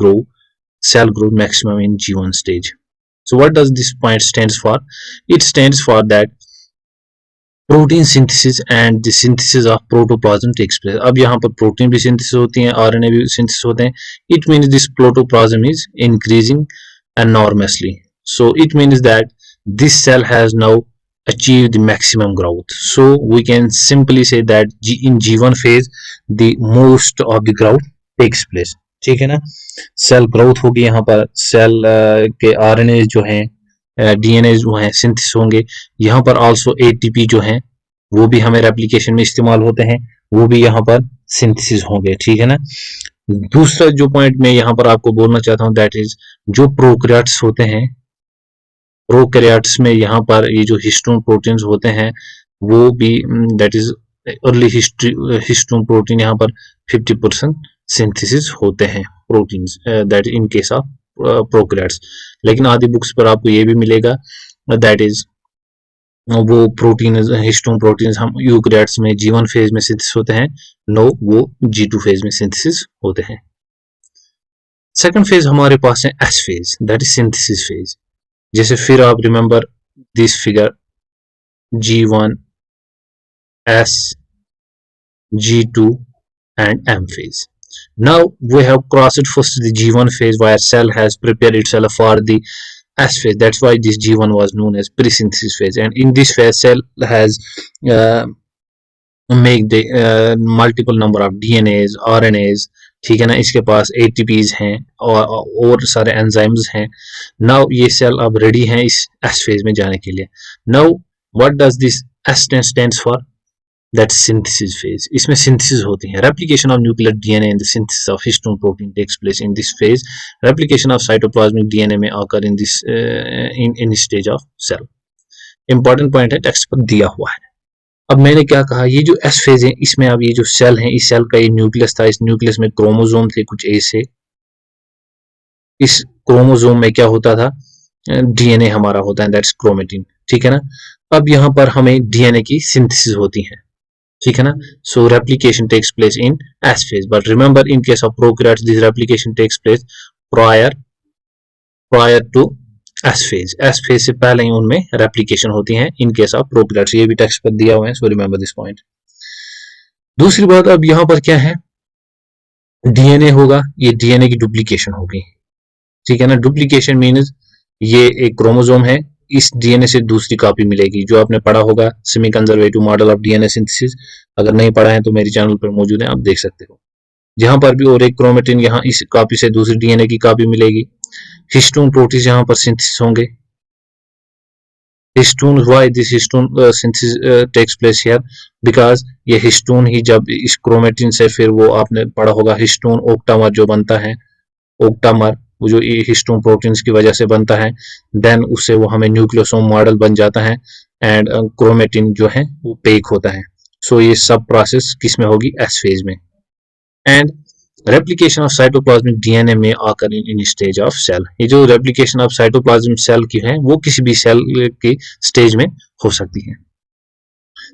cell growth maximum in G1 stage. So what does this point stands for? It stands for that protein synthesis and the synthesis of protoplasm takes place. अब यहाँ पर protein भी synthesis होती है, RNA भी synthesis होते हैं। It means this protoplasm is increasing enormously. So it means that this cell has now achieved the maximum growth. So we can simply say that in G1 phase the most of the growth takes place. ठीक है ना, cell growth होगी, यहाँ पर cell के RNA जो हैं, DNA जो हैं सिंथेसिस होंगे। यहाँ पर आल्सो एटीपी जो हैं वो भी हमें रेप्लिकेशन में इस्तेमाल होते हैं, वो भी यहाँ पर सिंथेसिस होंगे, ठीक है ना। दूसरा जो पॉइंट मैं यहाँ पर आपको बोलना चाहता हूँ, दैट इज जो प्रोकैरियोट्स होते हैं, प्रोकैरियोट्स में यहाँ पर ये जो हिस्टोन प्रोटीन्स होते हैं वो भी that is early histone protein यहाँ पर 50% सिंथेसिस होते हैं proteins, that in case of prokaryotes. लेकिन आदि बुक्स पर आपको ये भी मिलेगा दैट इज वो प्रोटीन हिस्टोन प्रोटीन्स हम यूकैरियोट्स में G1 फेज में सिंथेसिस होते हैं, नो वो G2 फेज में सिंथेसिस होते हैं। सेकंड फेज हमारे पास है S phase, that is synthesis phase. जैसे फिर आप remember this figure G1, S, G2 and M phase. Now we have crossed first the G1 phase where cell has prepared itself for the S phase. That's why this G1 was known as pre-synthesis phase. And in this phase, cell has make the multiple number of DNAs, RNAs, ठीक है ना, इसके पास ATPs हैं और सारे enzymes हैं। Now ये cell अब रेडी हैं इस S फेज में जाने के लिए। Now what does this S stands for? That synthesis phase. इसमें सिंथेसिस होती है। Replication of nuclear DNA in the synthesis of histone protein takes place in this phase. Replication of cytoplasmic DNA में आकर in this in stage of cell. Important point है, text पर दिया हुआ है। अब मैंने क्या कहा, ये जो एस फेज है इसमें अब ये जो सेल है, इस सेल का ये न्यूक्लियस था, इस न्यूक्लियस में क्रोमोसोम थे कुछ ऐसे। इस क्रोमोसोम में क्या होता था, डीएनए हमारा होता है, दैट्स क्रोमेटिन, ठीक है ना। अब यहाँ पर हमें डीएनए की सिंथेसिस होती है, ठीक है ना। So replication takes place in S phase, but remember in case of prokaryotes this replication takes place prior to S phase. S phase से पहले ही उनमें रेप्लिकेशन होती है इन केस ऑफ प्रोकैरियोट्स। ये भी टेक्स्ट पर दिया हुआ है, सो रिमेंबर दिस पॉइंट। दूसरी बात, अब यहाँ पर क्या है, डीएनए होगा, ये डीएनए की डुप्लीकेशन होगी, ठीक है ना। डुप्लीकेशन मीन्स ये एक क्रोमोसोम है, इस डीएनए से दूसरी कॉपी मिलेगी, जो आपने पढ़ा होगा semi conservative model of DNA synthesis. अगर नहीं पढ़ा है तो मेरे चैनल पर मौजूद है, आप देख सकते हो। यहाँ पर भी और एक क्रोमेटिन, यहाँ इस कॉपी से दूसरी डीएनए की कॉपी मिलेगी। हिस्टोन प्रोटीन यहाँ पर सिंथेसिस होंगे। Histone, why this histone synthesis takes place here, because ये हिस्टोन ही जब इस क्रोमेटिन से, फिर वो आपने पढ़ा होगा हिस्टोन ओक्टामर जो बनता है, ओक्टामर वो जो हिस्टोन प्रोटीन्स की वजह से बनता है, देन उससे वो हमें न्यूक्लियोसोम मॉडल बन जाता है एंड क्रोमेटिन जो है वो पेक होता है। सो ये सब प्रोसेस किस में होगी, एस फेज में। And replication of cytoplasmic DNA में आकर इन स्टेज ऑफ सेल। ये जो रेप्लिकेशन ऑफ साइटोप्लाज्म सेल की है वो किसी भी सेल की स्टेज में हो सकती है।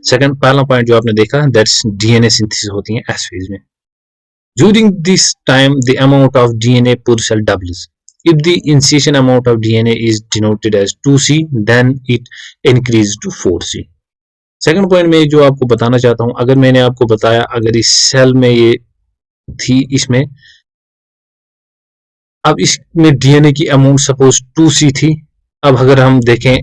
सेकंड, पहला पॉइंट जो आपने देखा, दैट्स डीएनए सिंथेसिस होती है एस फेज में। During this time, the amount of DNA per cell doubles. If the insertion amount of DNA is denoted as 2C, then it increases to 4C. Second point में जो आपको बताना चाहता हूं, अगर मैंने आपको बताया अगर इस सेल में ये थी, इसमें अब इसमें डीएनए की अमाउंट सपोज 2C थी। अब अगर हम देखें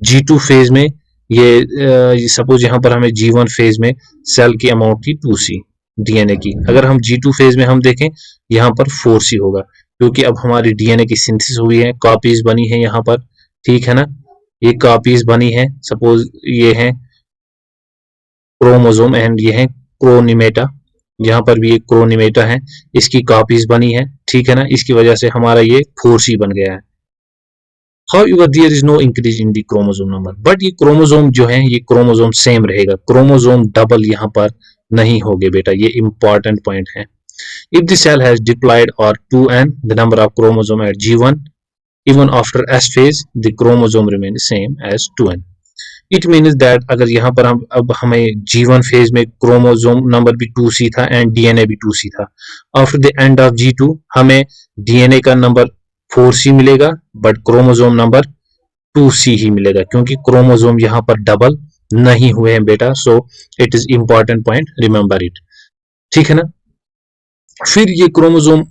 G2 फेज में, ये सपोज यहाँ पर हमें G1 फेज में सेल की अमाउंट थी 2C डीएनए की। अगर हम G2 फेज में हम देखें, यहाँ पर 4C होगा, क्योंकि अब हमारी डीएनए की सिंथेसिस हुई है, कॉपीज बनी है यहाँ पर, ठीक है ना। ये कॉपीज बनी है, सपोज ये है क्रोमोसोम एंड ये है क्रोनिमेटा, यहाँ पर भी एक क्रोनिमेटा है, इसकी कॉपीज बनी है, ठीक है ना। इसकी वजह से हमारा ये 4C बन गया है। However, there is no increase in the chromosome number, but ये क्रोमोसोम जो है, ये क्रोमोसोम सेम रहेगा, क्रोमोसोम डबल यहाँ पर नहीं होगे बेटा, ये इंपॉर्टेंट पॉइंट है। If the cell has diploid or 2n, the number of chromosome at G1, even after S phase, the chromosome remains same as 2n. It means that अगर यहाँ पर हम अब हमें G1 फेज में क्रोमोसोम नंबर भी 2C था and DNA भी 2C था, after the end of G2 हमें डीएनए का नंबर 4C मिलेगा, बट क्रोमोसोम नंबर 2C ही मिलेगा, क्योंकि क्रोमोसोम यहाँ पर डबल नहीं हुए हैं बेटा। सो it is important point, remember it, ठीक है ना। फिर ये क्रोमोसोम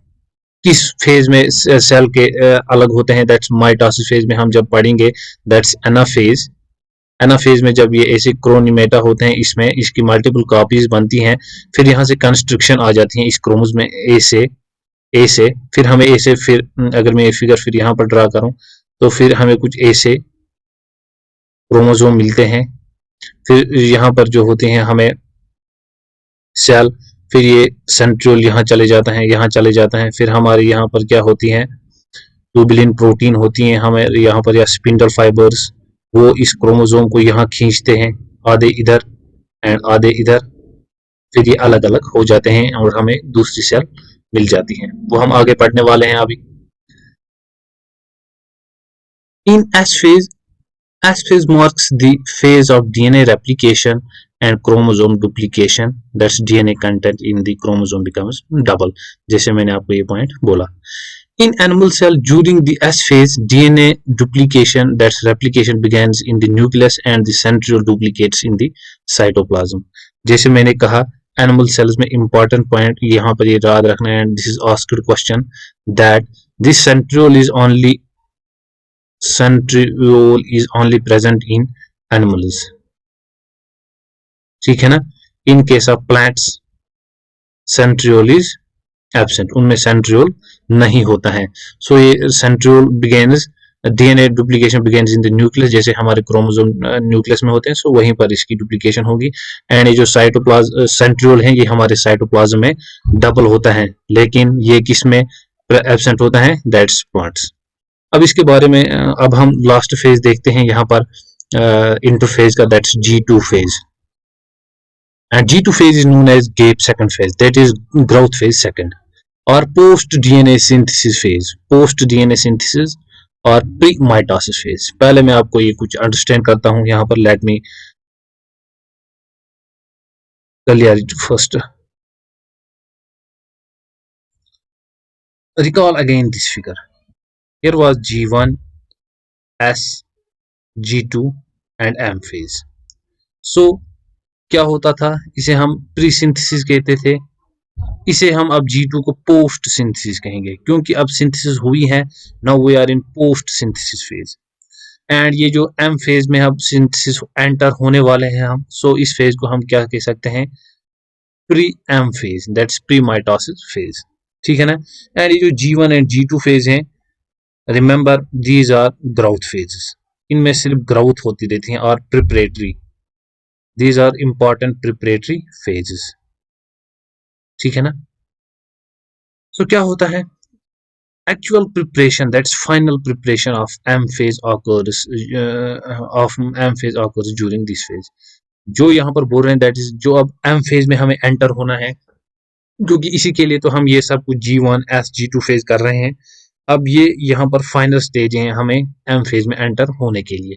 किस फेज में सेल के अलग होते हैं, दैट्स माइटोसिस फेज में हम जब पढ़ेंगे, दैट्स एनाफेज। एनाफेज में जब ये ऐसे क्रोनिमेटा होते हैं, इसमें इसकी मल्टीपल कॉपीज बनती हैं, फिर यहाँ से कंस्ट्रक्शन आ जाती है इस क्रोमोसोम में ए से, फिर हमें ए से, फिर अगर मैं ये फिगर फिर यहाँ पर ड्रा करूं तो फिर हमें कुछ ऐसे क्रोमोसोम मिलते हैं, फिर यहाँ पर जो होते हैं हमें सेल, फिर ये सेंट्रियोल यहाँ चले जाता है, यहाँ चले जाता है, फिर हमारे यहाँ पर क्या होती हैं, ट्यूबुलिन प्रोटीन होती हैं हमें यहाँ पर, या स्पिंडल फाइबर्स, वो इस क्रोमोसोम को यहाँ खींचते हैं, आधे इधर एंड आधे इधर, फिर ये अलग अलग हो जाते हैं और हमें दूसरी सेल मिल जाती है, वो हम आगे पढ़ने वाले हैं अभी। इन S phase marks the phase of DNA replication and chromosome duplication. That's DNA content in the chromosome becomes double. जैसे मैंने आपको ये पॉइंट बोला। In animal cell during the S phase, DNA duplication, that's replication, begins in the nucleus and the centriole duplicates in the cytoplasm. जैसे मैंने कहा animal cells में important point यहाँ पर ये याद रखना है, this is asked question that this centriole is only present in animals, ठीक है ना। इन case of plants centriole is absent, उनमें centriole नहीं होता है। सो ये centriole begins DNA duplication begins in the nucleus, जैसे हमारे क्रोमोसोम न्यूक्लियस में होते हैं, सो वहीं पर इसकी डुप्लीकेशन होगी। एंड ये जो साइटोप्लाज्म सेंट्रियोल है ये हमारे साइटोप्लाज्म में डबल होता है, लेकिन ये किस में एब्सेंट होता है, दैट्स प्लांट्स। अब इसके बारे में अब हम लास्ट फेज देखते हैं यहाँ पर इंटरफेज का, that's G2 phase. And G2 phase is known as gap second phase, that is growth phase second, और post DNA synthesis phase, post DNA synthesis और प्री माइटोसिस फेज। पहले मैं आपको ये कुछ अंडरस्टैंड करता हूं यहाँ पर, let me clear it first. Recall again this figure. Here was G1, S, G2 and M phase. So क्या होता था, इसे हम प्री सिंथेसिस कहते थे, इसे हम अब G2 को पोस्ट सिंथेसिस कहेंगे, क्योंकि अब सिंथेसिस हुई है, now we are in post synthesis phase. And ये जो M फेज में अब सिंथेसिस एंटर होने वाले हैं हम, सो इस फेज को हम क्या कह सकते हैं, pre M phase, that's pre mitosis phase, ठीक है ना। एंड ये जो G1 एंड G2 फेज हैं, remember these are growth phases, इनमें सिर्फ ग्रोथ होती रहती है, और preparatory, these are important preparatory phases, ठीक है ना। सो क्या होता है, actual preparation, that's final preparation of M phase occurs during this phase। जो यहाँ पर बोल रहे हैं दैट इज जो अब M फेज में हमें एंटर होना है, क्योंकि इसी के लिए तो हम ये सब कुछ G1 S G2 फेज कर रहे हैं। अब ये यहाँ पर फाइनल स्टेज है हमें M फेज में एंटर होने के लिए।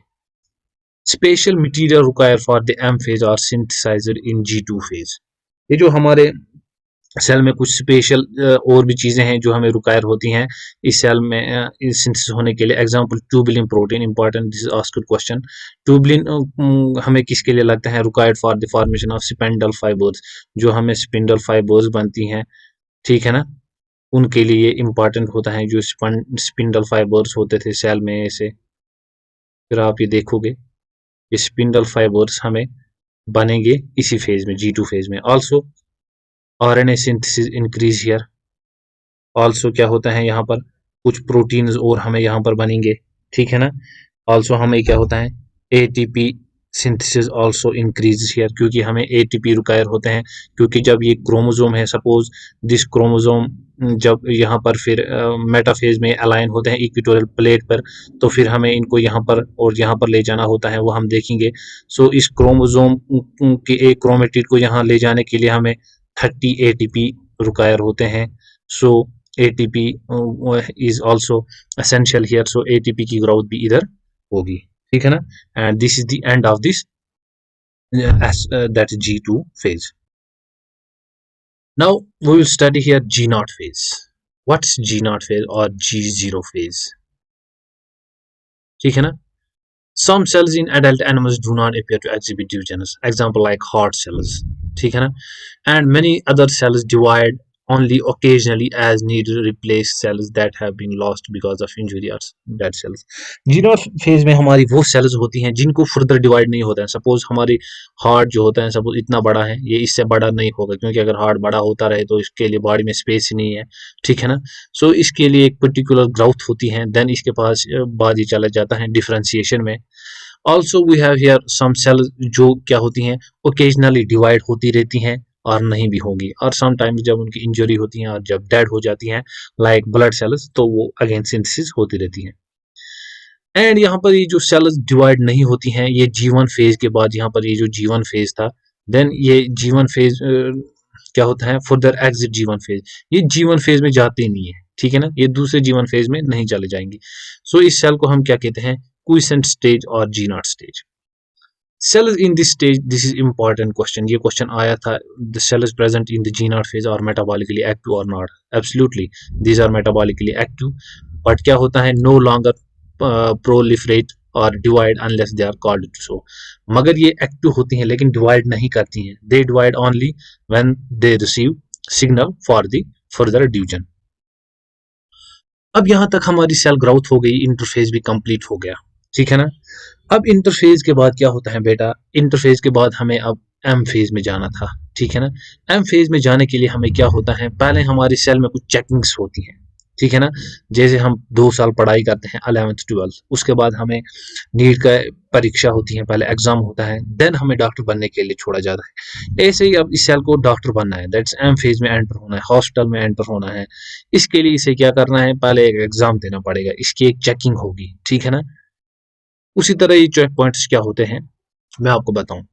Special material required for the M phase are synthesized in G2 phase. ये जो हमारे सेल में कुछ स्पेशल और भी चीजें हैं जो हमें रिक्वायर होती हैं इस सेल में सिंथेसिस होने के लिए। Example tubulin protein, important, this is asked question. Tubulin हमें किसके लिए लगता है, required for the formation of spindle fibres, जो हमें स्पिंडल फाइबर्स बनती हैं, ठीक है ना, उनके लिए इंपॉर्टेंट होता है जो स्पिंडल फाइबर्स होते थे सेल में ऐसे। फिर आप ये देखोगे ये स्पिंडल फाइबर्स हमें बनेंगे इसी फेज में, G2 फेज में। Also RNA synthesis increase here। Also क्या होता है यहाँ पर, कुछ प्रोटीन्स और हमें यहाँ पर बनेंगे, ठीक है ना। ऑल्सो हमें क्या होता है, ATP synthesis also increase here, क्योंकि हमें ATP रिक्वायर होते हैं, क्योंकि जब ये क्रोमोसोम है, सपोज दिस क्रोमोसोम जब यहाँ पर फिर मेटाफेज में अलाइन होते हैं इक्वेटोरियल प्लेट पर, तो फिर हमें इनको यहाँ पर और यहाँ पर ले जाना होता है, वो हम देखेंगे। सो इस क्रोमोसोम के एक क्रोमेटिड को यहाँ ले जाने के लिए हमें 30 ATP रिक्वायर होते हैं। सो ATP is also essential here, so ATP की ग्रोथ भी इधर होगी, ठीक है ना। And this is the end of this that G2 phase। Now we will study here G0 phase। What's G0 phase or G0 phase, ठीक है ना। Some cells in adult animals do not appear to exhibit divisions, example like heart cells, ठीक है ना। And many other cells divide only occasionally as need to replace cells that have been lost because of injury or dead cells। Zero phase में हमारी वो sales होती हैं जिनको further divide नहीं होता है। सपोज हमारी हार्ट जो होता है, सपोज इतना बड़ा है, ये इससे बड़ा नहीं होगा, क्योंकि अगर हार्ट बड़ा होता रहे तो इसके लिए बॉडी में स्पेस ही नहीं है, ठीक है ना। सो इसके लिए एक पर्टिकुलर ग्रोथ होती है, देन इसके पास बाद ही चला जाता है डिफरेंशिएशन में। Also we have here some cells जो क्या होती हैं, ओकेजनली डिवाइड होती रहती हैं और नहीं भी होगी, और समटाइम्स जब उनकी इंजरी होती है और जब डेड हो जाती हैं लाइक ब्लड सेल्स, तो वो अगेन सिंथेसिस होती रहती हैं। एंड यहाँ पर ये जो सेल्स डिवाइड नहीं होती हैं, ये G1 फेज के बाद यहाँ पर ये जो G1 फेज था, देन ये G1 फेज क्या होता है, फर्दर एग्जिट G1 फेज, ये G1 फेज में जाते नहीं है, ठीक है ना, ये दूसरे G1 फेज में नहीं चले जाएंगे। सो इस सेल को हम क्या कहते हैं, क्विसेंट स्टेज और G0 stage. Cell is in this stage, this is important question, ये क्वेश्चन आया था, the cell is present in the G0 phase or metabolically active or not, absolutely these are metabolically active, but क्या होता है, no longer proliferate or divide unless they are called to so, मगर ये active होती हैं लेकिन divide नहीं करती हैं, they divide only when they receive signal for the further division। अब यहाँ तक हमारी सेल ग्रोथ हो गई, इंटरफेज भी कंप्लीट हो गया, ठीक है ना। अब इंटरफेज के बाद क्या होता है बेटा, इंटरफेज के बाद हमें अब एम फेज में जाना था, ठीक है ना। एम फेज में जाने के लिए हमें क्या होता है, पहले हमारी सेल में कुछ चेकिंग्स होती हैं, ठीक है ना। जैसे हम 2 साल पढ़ाई करते हैं 11th-12th, उसके बाद हमें नीट का परीक्षा होती है, पहले एग्जाम होता है, देन हमें डॉक्टर बनने के लिए छोड़ा जाता है। ऐसे ही अब इस सेल को डॉक्टर बनना है, दैट्स एम फेज में एंटर होना है, हॉस्पिटल में एंटर होना है। इसके लिए इसे क्या करना है, पहले एक एग्जाम देना पड़ेगा, इसकी एक चेकिंग होगी, ठीक है ना। उसी तरह ये चेक पॉइंट्स क्या होते हैं मैं आपको बताऊं।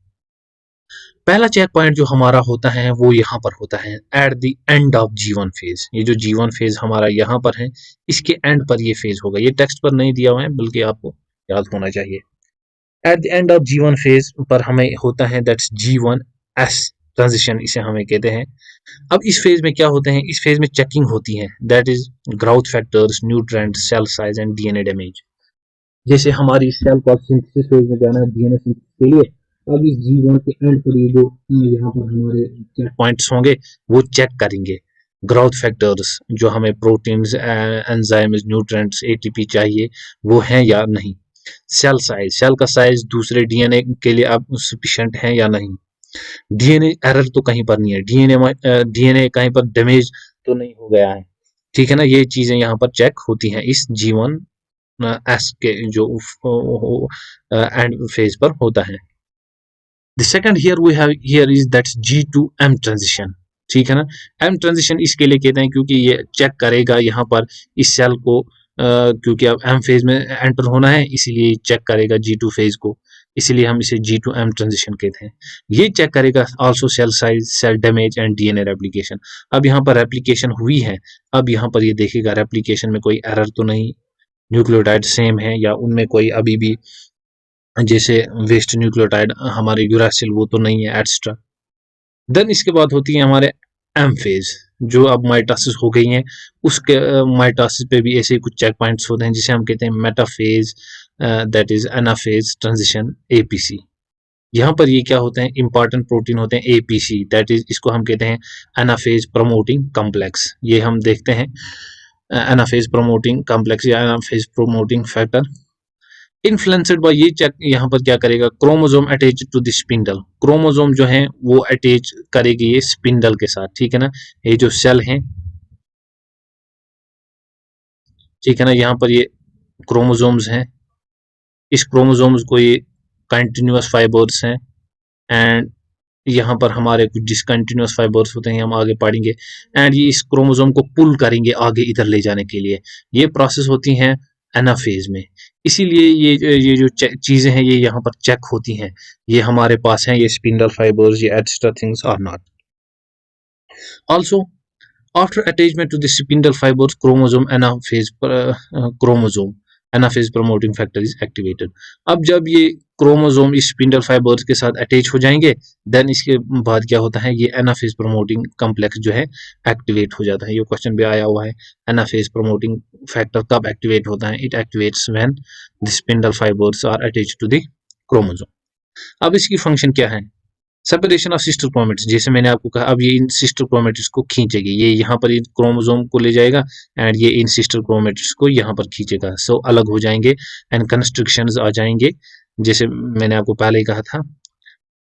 पहला चेक पॉइंट जो हमारा होता है वो यहाँ पर होता है at the end of G1 phase. ये जो G1 फेज हमारा यहाँ पर है, इसके एंड पर ये फेज होगा, ये टेक्स्ट पर नहीं दिया हुआ है बल्कि आपको याद होना चाहिए। At the end of G1 phase पर हमें होता है दैट्स G1S ट्रांजिशन, इसे हमें कहते हैं। अब इस फेज में क्या होते हैं, इस फेज में चेकिंग होती है, that is growth factors, nutrient, cell size and DNA damage. जैसे हमारी सेल को सिंथेसिस फेज में जाना है डीएनए सिंथेसिस के लिए, अब इस G1 के एंड पर ये जो यहाँ पर हमारे चेक पॉइंट्स होंगे वो चेक करेंगे। ग्रोथ फैक्टर्स जो हमें प्रोटीन्स, एंजाइम्स, न्यूट्रिएंट्स, एटीपी चाहिए वो हैं या नहीं। सेल साइज, सेल का साइज दूसरे डीएनए के लिए अब सफिशिएंट है या नहीं। डीएनए एरर तो कहीं पर नहीं है, डीएनए कहीं पर डैमेज तो नहीं हो गया है, ठीक है ना। ये चीजें यहाँ पर चेक होती हैं इस G1 एस के जो एंड फेज पर होता है। The second here we have here is that's G2M transition, ठीक है ना। एम ट्रांजिशन इसके लिए कहते हैं क्योंकि ये चेक करेगा यहाँ पर इस सेल को, क्योंकि अब एम फेज में एंटर होना है इसीलिए चेक करेगा G2 फेज को, इसीलिए हम इसे G2M ट्रांजिशन कहते हैं। ये चेक करेगा also cell size, cell damage and DNA replication. अब यहाँ पर रेप्लिकेशन हुई है, अब यहाँ पर ये देखेगा रेप्लिकेशन में कोई एरर तो नहीं, न्यूक्लियोटाइड सेम है या उनमें कोई अभी भी जैसे वेस्ट न्यूक्लियोटाइड हमारे यूरासिल वो तो नहीं है, एटसेट्रा। देन इसके बाद होती है हमारे एम फेज, जो अब माइटोसिस हो गई हैं, उसके माइटोसिस पे भी ऐसे कुछ चेक पॉइंट्स होते हैं जिसे हम कहते हैं metaphase, that is anaphase transition, APC. यहाँ पर ये क्या होते हैं, इंपॉर्टेंट प्रोटीन होते हैं एपीसी, दैट इज इसको हम कहते हैं एनाफेज प्रमोटिंग कॉम्प्लेक्स। ये हम देखते हैं एनाफेज प्रमोटिंग कॉम्प्लेक्स या anaphase promoting factor. Influenced by ये चेक यहाँ पर क्या करेगा, chromosome attach to the spindle, chromosome जो है वो अटैच करेगी ये स्पिंडल के साथ, ठीक है ना। ये जो सेल है, ठीक है ना, यहाँ पर ये क्रोमोसोम्स हैं, इस क्रोमोसोम्स को ये कंटिन्यूअस फाइबर्स हैं, एंड यहाँ पर हमारे कुछ डिसकंटिन्यूअस फाइबर्स होते हैं, हम आगे पढ़ेंगे। एंड ये इस क्रोमोसोम को पुल करेंगे आगे इधर ले जाने के लिए, ये प्रोसेस होती हैं एनाफेज में। इसीलिए ये जो चीजें हैं ये यहाँ पर चेक होती हैं, ये हमारे पास हैं, ये स्पिंडल फाइबर्स, ये etcetera things are not. Also after attachment to the spindle fibres chromosome anaphase promoting factor is activated. अब जब ये क्रोमोसोम इस स्पिंडल फाइबर्स के साथ अटैच हो जाएंगे, देन इसके बाद क्या होता है, ये एनाफेज प्रमोटिंग कॉम्प्लेक्स जो है एक्टिवेट हो जाता है। ये क्वेश्चन भी आया हुआ है, एनाफेज प्रमोटिंग फैक्टर कब एक्टिवेट होता है, it activates when the spindle fibres are attached to the chromosome. अब इसकी फंक्शन क्या है, सेपरेशन ऑफ सिस्टर क्रोमेटिड्स, जैसे मैंने आपको कहा अब ये इन सिस्टर क्रोमेटिड्स को खींचेगी, ये यहाँ पर इन क्रोमोसोम को ले जाएगा एंड ये इन सिस्टर क्रोमेटिड्स को यहाँ पर खींचेगा, सो अलग हो जाएंगे एंड कंस्ट्रक्शंस आ जाएंगे। जैसे मैंने आपको पहले ही कहा था,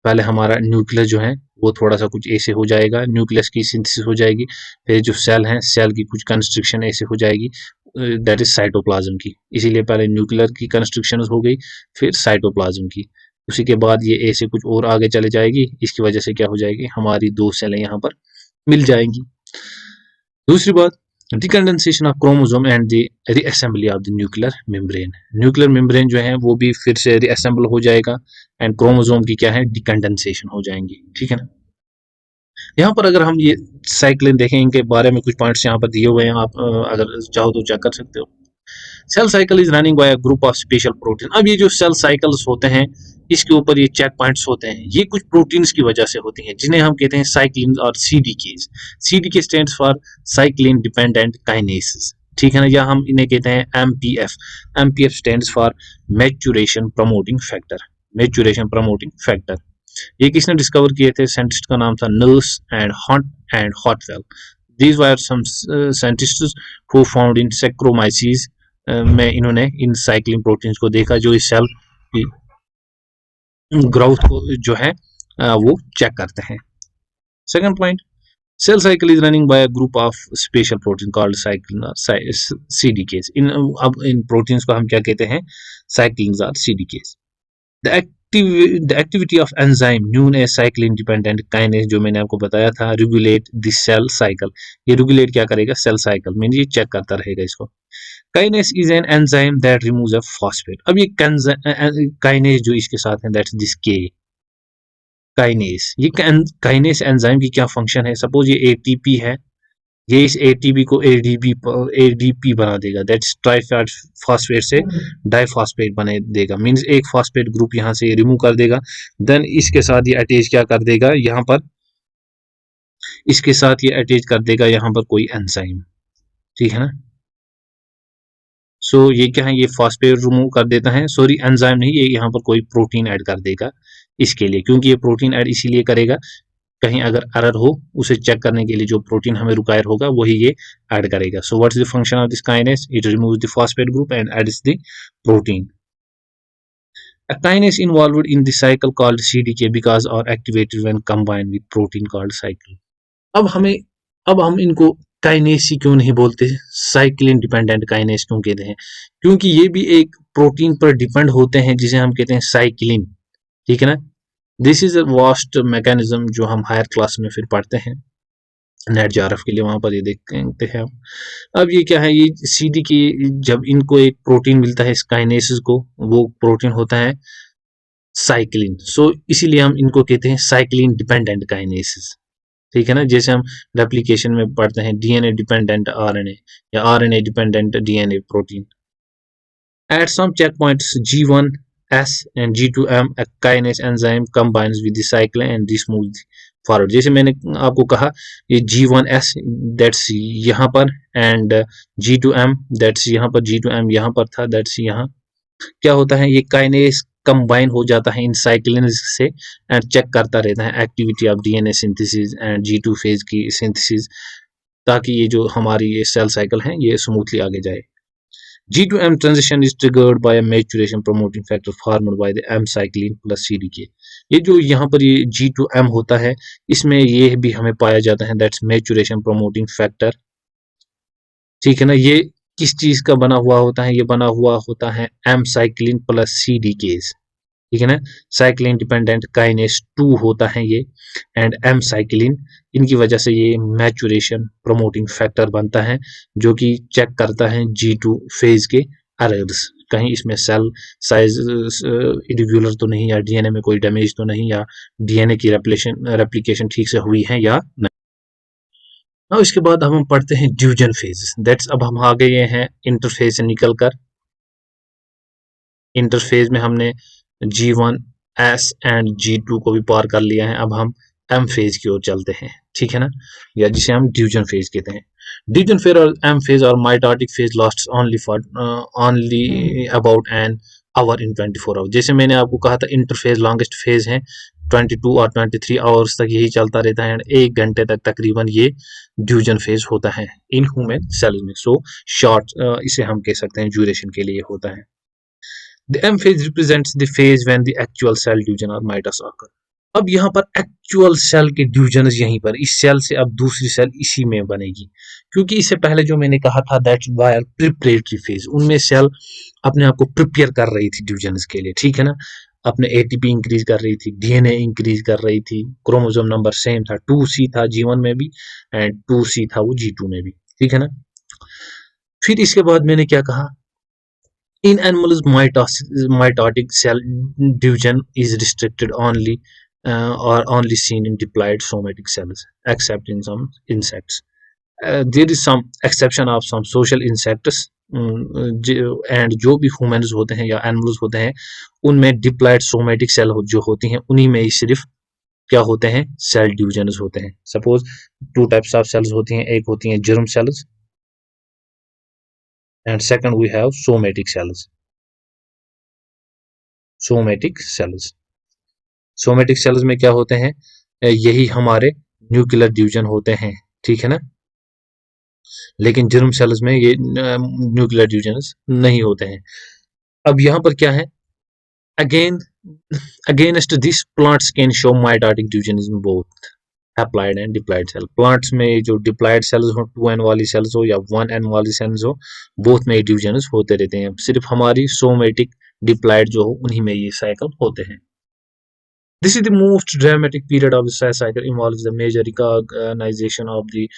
पहले हमारा न्यूक्लियस जो है वो थोड़ा सा कुछ ऐसे हो जाएगा, न्यूक्लियस की सिंथेसिस हो जाएगी, फिर जो सेल है सेल की कुछ कंस्ट्रक्शन ऐसे हो जाएगी, दैट इज साइटोप्लाज्म की। इसीलिए पहले न्यूक्लियर की कंस्ट्रक्शन हो गई, फिर साइटोप्लाज्म की, उसी के बाद ये ऐसे कुछ और आगे चले जाएगी, इसकी वजह से क्या हो जाएगी, हमारी 2 सेलें यहाँ पर मिल जाएंगी। दूसरी बात, decondensation of chromosome and the reassembly of the nuclear membrane जो है वो भी फिर से रीअसेंबल हो जाएगा एंड क्रोमोसोम की क्या है डिकंडेंसेशन हो जाएंगी, ठीक है ना। यहाँ पर अगर हम ये साइक्लिन देखें, इनके बारे में कुछ पॉइंट्स यहाँ पर दिए हुए हैं, आप अगर चाहो तो चेक कर सकते हो। Cell cycle is running by a group of special protein. अब ये जो सेल साइकिल्स होते हैं इसके ऊपर ये चेक पॉइंट्स होते हैं, ये कुछ प्रोटीन्स की वजह से होती हैं जिन्हें हम कहते हैं साइक्लिन और CDKs. CDK stands for cyclin dependent kinases, ठीक है ना, या हम इन्हें कहते हैं MPF. MPF stands for maturation promoting factor, maturation promoting factor. ये किसने डिस्कवर किए थे? साइंटिस्ट का नाम था Nurse and Hartwell. These were some scientists who found in Saccharomyces में इन्होंने इन साइक्लिन प्रोटीन्स को देखा जो इस सेल की ग्रोथ को जो है वो चेक करते हैं। Second point, cell cycle is running by a group of special protein called cyclin CDKs. अब इन प्रोटीन्स को हम क्या कहते हैं? साइक्लिन और सीडीकेज। The activity of enzyme known as cyclin dependent kinase जो मैंने आपको बताया था regulate the cell cycle। ये regulate क्या करेगा? सेल साइकिल मीन ये चेक करता रहेगा इसको। Kinase is an enzyme that removes a phosphate. अब ये काइनेस जो इसके साथ है दैट्स दिस के काइनेस। ये काइनेस एंजाइम की क्या फंक्शन है? सपोज ये एटीपी है, ये इस एटीपी को एडीपी बना देगा, दैट्स ट्राइफॉस्फेट फास्फेट से डाइफॉस्फेट बना देगा, मींस एक फास्फेट ग्रुप यहाँ से रिमूव कर देगा। देन इसके साथ ये अटैच क्या कर देगा यहाँ पर, इसके साथ ये अटैच कर देगा यहाँ पर कोई एंजाइम, ठीक है ना। सो ये क्या है? ये फास्फेट रिमूव कर देता है, सॉरी एंजाइम नहीं, ये यहाँ पर कोई प्रोटीन ऐड कर देगा इसके लिए, क्योंकि ये प्रोटीन ऐड इसीलिए करेगा कहीं अगर एरर हो उसे चेक करने के लिए जो प्रोटीन हमें रिक्वायर होगा वही ये ऐड करेगा। So what is the function of this kinase? It removes the phosphate group and adds the protein. A kinase involved in the cycle called CDK because are activated when combined with protein called cyclin। अब हम इनको kinase ही क्यों नहीं बोलते, cyclin dependent kinase क्यों कहते हैं? क्योंकि ये भी एक प्रोटीन पर डिपेंड होते हैं जिसे हम कहते हैं साइक्लिन, ठीक है ना। This is a vast mechanism जो हम हायर क्लास में फिर पढ़ते हैं नेट जेआरएफ के लिए, वहां पर ये देखते हैं। अब ये क्या है? ये सीडी की जब इनको एक प्रोटीन मिलता है इस काइनेसिस को, वो प्रोटीन होता है साइक्लिन। सो इसीलिए हम इनको कहते हैं साइक्लिन डिपेंडेंट काइनेसिस, ठीक है ना। जैसे हम रेप्लिकेशन में पढ़ते हैं डीएनए डिपेंडेंट आरएनए या RNA dependent DNA protein. At some checkpoints G1S and G2M a kinase enzyme combines with the cyclin and this moves forward। जैसे मैंने आपको कहा ये G1S दैट्स यहाँ पर एंड G2M दैट्स यहाँ पर, G2M यहाँ पर था दैट्स यहाँ। क्या होता है? ये काइनेस कंबाइन हो जाता है इन साइक्लिन से एंड चेक करता रहता है activity of DNA synthesis and G2 phase की सिंथेसिस, ताकि ये जो हमारी ये सेल साइकिल है ये स्मूथली आगे जाए। G2M transition is triggered by a maturation promoting factor formed by the M cyclin plus CDK। ये जो यहाँ पर ये G2M होता है इसमें ये भी हमें पाया जाता है दैट्स मैच्योरेशन प्रोमोटिंग फैक्टर, ठीक है ना। ये किस चीज का बना हुआ होता है? ये बना हुआ होता है M cyclin plus CDKs, ठीक है ना। साइक्लिन डिपेंडेंट काइनेस 2 होता है ये एंड एम साइक्लिन, इनकी वजह से ये मैच्योरेशन प्रोमोटिंग फैक्टर बनता है जो कि चेक करता है G2 फेज के एरर्स, कहीं इसमें सेल साइज इरेगुलर तो नहीं, या डीएनए में कोई डैमेज तो नहीं, या डीएनए की रेप्लिकेशन ठीक से हुई है या नहीं। अब इसके बाद हम पढ़ते हैं डिवीजन फेज दैट्स। अब हम आ गए हैं इंटरफेज से निकलकर, इंटरफेज में हमने G1S एंड G2 को भी पार कर लिया है, अब हम एम फेज की ओर चलते हैं, ठीक है ना, या जिसे हम डिवीजन फेज कहते हैं। डिवीजन फेज और एम फेज और mitotic phase lasts only about an hour in 24 hour. जैसे मैंने आपको कहा था इंटरफेज लॉन्गेस्ट फेज है 22 और 23 आवर्स तक यही चलता रहता है एंड 1 घंटे तक तकरीबन ये डिवीजन फेज होता है इन ह्यूमन सेल्स में। सो शॉर्ट इसे हम कह सकते हैं ड्यूरेशन के लिए होता है। The M phase represents the phase when the actual cell division or mitosis occur। अब यहाँ पर एक्चुअल सेल के डिवीजन यहीं पर, इस सेल से अब दूसरी सेल इसी में बनेगी, क्योंकि इससे पहले जो मैंने कहा था दैट्स वायर प्रिपरेटरी फेज, उनमें सेल अपने आप को प्रिपेयर कर रही थी डिवीजन के लिए, ठीक है ना। अपने एटीपी इंक्रीज कर रही थी, डीएनए इंक्रीज कर रही थी, क्रोमोसोम नंबर सेम था, 2C था G1 में भी एंड 2C था वो G2 में भी, ठीक है ना। फिर इसके बाद मैंने क्या कहा, इन animals mitotic cell division is restricted only or only seen in diploid somatic cells except in some insects. There is some exception of some social insects and जो भी ह्यूमन्स होते हैं या एनिमल्स होते हैं उनमें डिप्लॉइड सोमेटिक सेल जो होती हैं उन्हीं में ही सिर्फ क्या होते हैं, सेल डिविजन्स होते हैं. Suppose two types of cells होती हैं, एक होती हैं germ cells and second we have somatic cells. Somatic cells, somatic cells में क्या होते हैं, यही हमारे न्यूक्लियर डिवीजन होते हैं, ठीक है ना. लेकिन जर्म सेल्स में ये न्यूक्लियर डिविजन्स नहीं होते हैं. अब यहाँ पर क्या है, again against this plants can show mitotic division in both haploid and diploid cell. Plants में जो डिप्लॉइड सेल्स हो, 2n वाली सेल्स हो या 1n वाली सेल्स हो, बोथ में डिविजन्स होते रहते हैं. सिर्फ हमारी सोमेटिक डिप्लॉइड जो हो उन्हीं में ये साइकिल होते हैं. This is the most dramatic period of the cell cycle, involves the major reorganization of the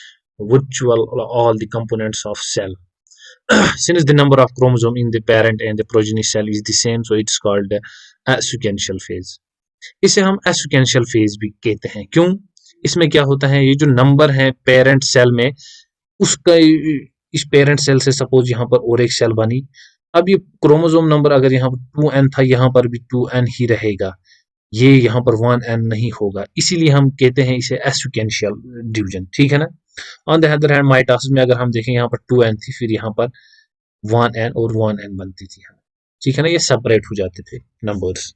virtual all the components of cell. Since the number of chromosome in the parent and the progeny cell is the same, so it's called the sequential phase. इसे हम sequential phase भी कहते हैं. क्यों? इसमें क्या होता है, ये जो नंबर है पेरेंट सेल में, उसका इस पेरेंट सेल से सपोज यहाँ पर और एक सेल बनी. अब ये क्रोमोसोम नंबर अगर यहाँ पर 2n था, यहाँ पर भी 2n ही रहेगा, ये यहाँ पर 1n नहीं होगा. इसीलिए हम कहते हैं इसे एसिक्वेंशियल डिवीजन, ठीक है ना. On the other hand mitosis में अगर हम देखें, यहाँ पर 2n थी, फिर यहाँ पर 1n और 1n बनती थी, ठीक है ना. ये सेपरेट हो जाते थे numbers.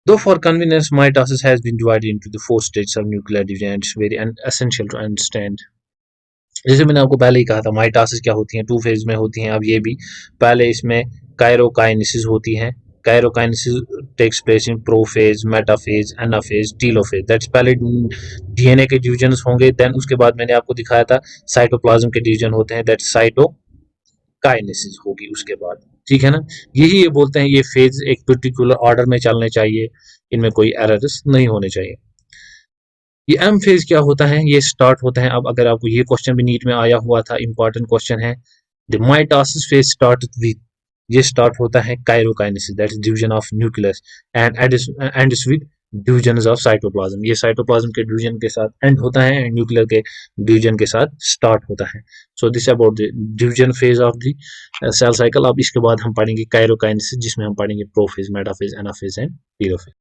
Though for convenience, mitosis has been divided into the 4 stages of nuclear division, and it's very essential to understand. जैसे मैंने आपको पहले ही कहा था, माइटोसिस क्या होती है, 2 फेज में होती हैं. अब ये भी पहले इसमें कायरोकाइनेसिस होती है. Karyokinesis takes place in prophase, metaphase, anaphase, telophase. That's पहले डीएनए के डिवीजन्स होंगे, देन उसके बाद मैंने आपको दिखाया था साइटोप्लाज्म के डिवीजन होते हैं, दैट्स साइटोकाइनेसिस होगी उसके बाद, ठीक है ना. यही ये बोलते हैं ये फेज एक पर्टिकुलर ऑर्डर में चलने चाहिए, इनमें कोई एरर्स नहीं होने चाहिए. ये एम फेज क्या होता है, ये स्टार्ट होता है. अब अगर आपको ये क्वेश्चन भी नीट में आया हुआ था, इंपॉर्टेंट क्वेश्चन है, the mitosis phase start with, ये स्टार्ट होता है karyokinesis, that is division of nucleus, and ends with division of cytoplasm. ये साइटोप्लाज्म के डिवीजन के साथ एंड होता है एंड न्यूक्लियर के डिवीजन के साथ स्टार्ट होता है. So this about the division phase of the cell cycle. अब इसके बाद हम पढ़ेंगे कायरोकाइनेसिस, जिसमें हम पढ़ेंगे prophase, metaphase, anaphase and telophase.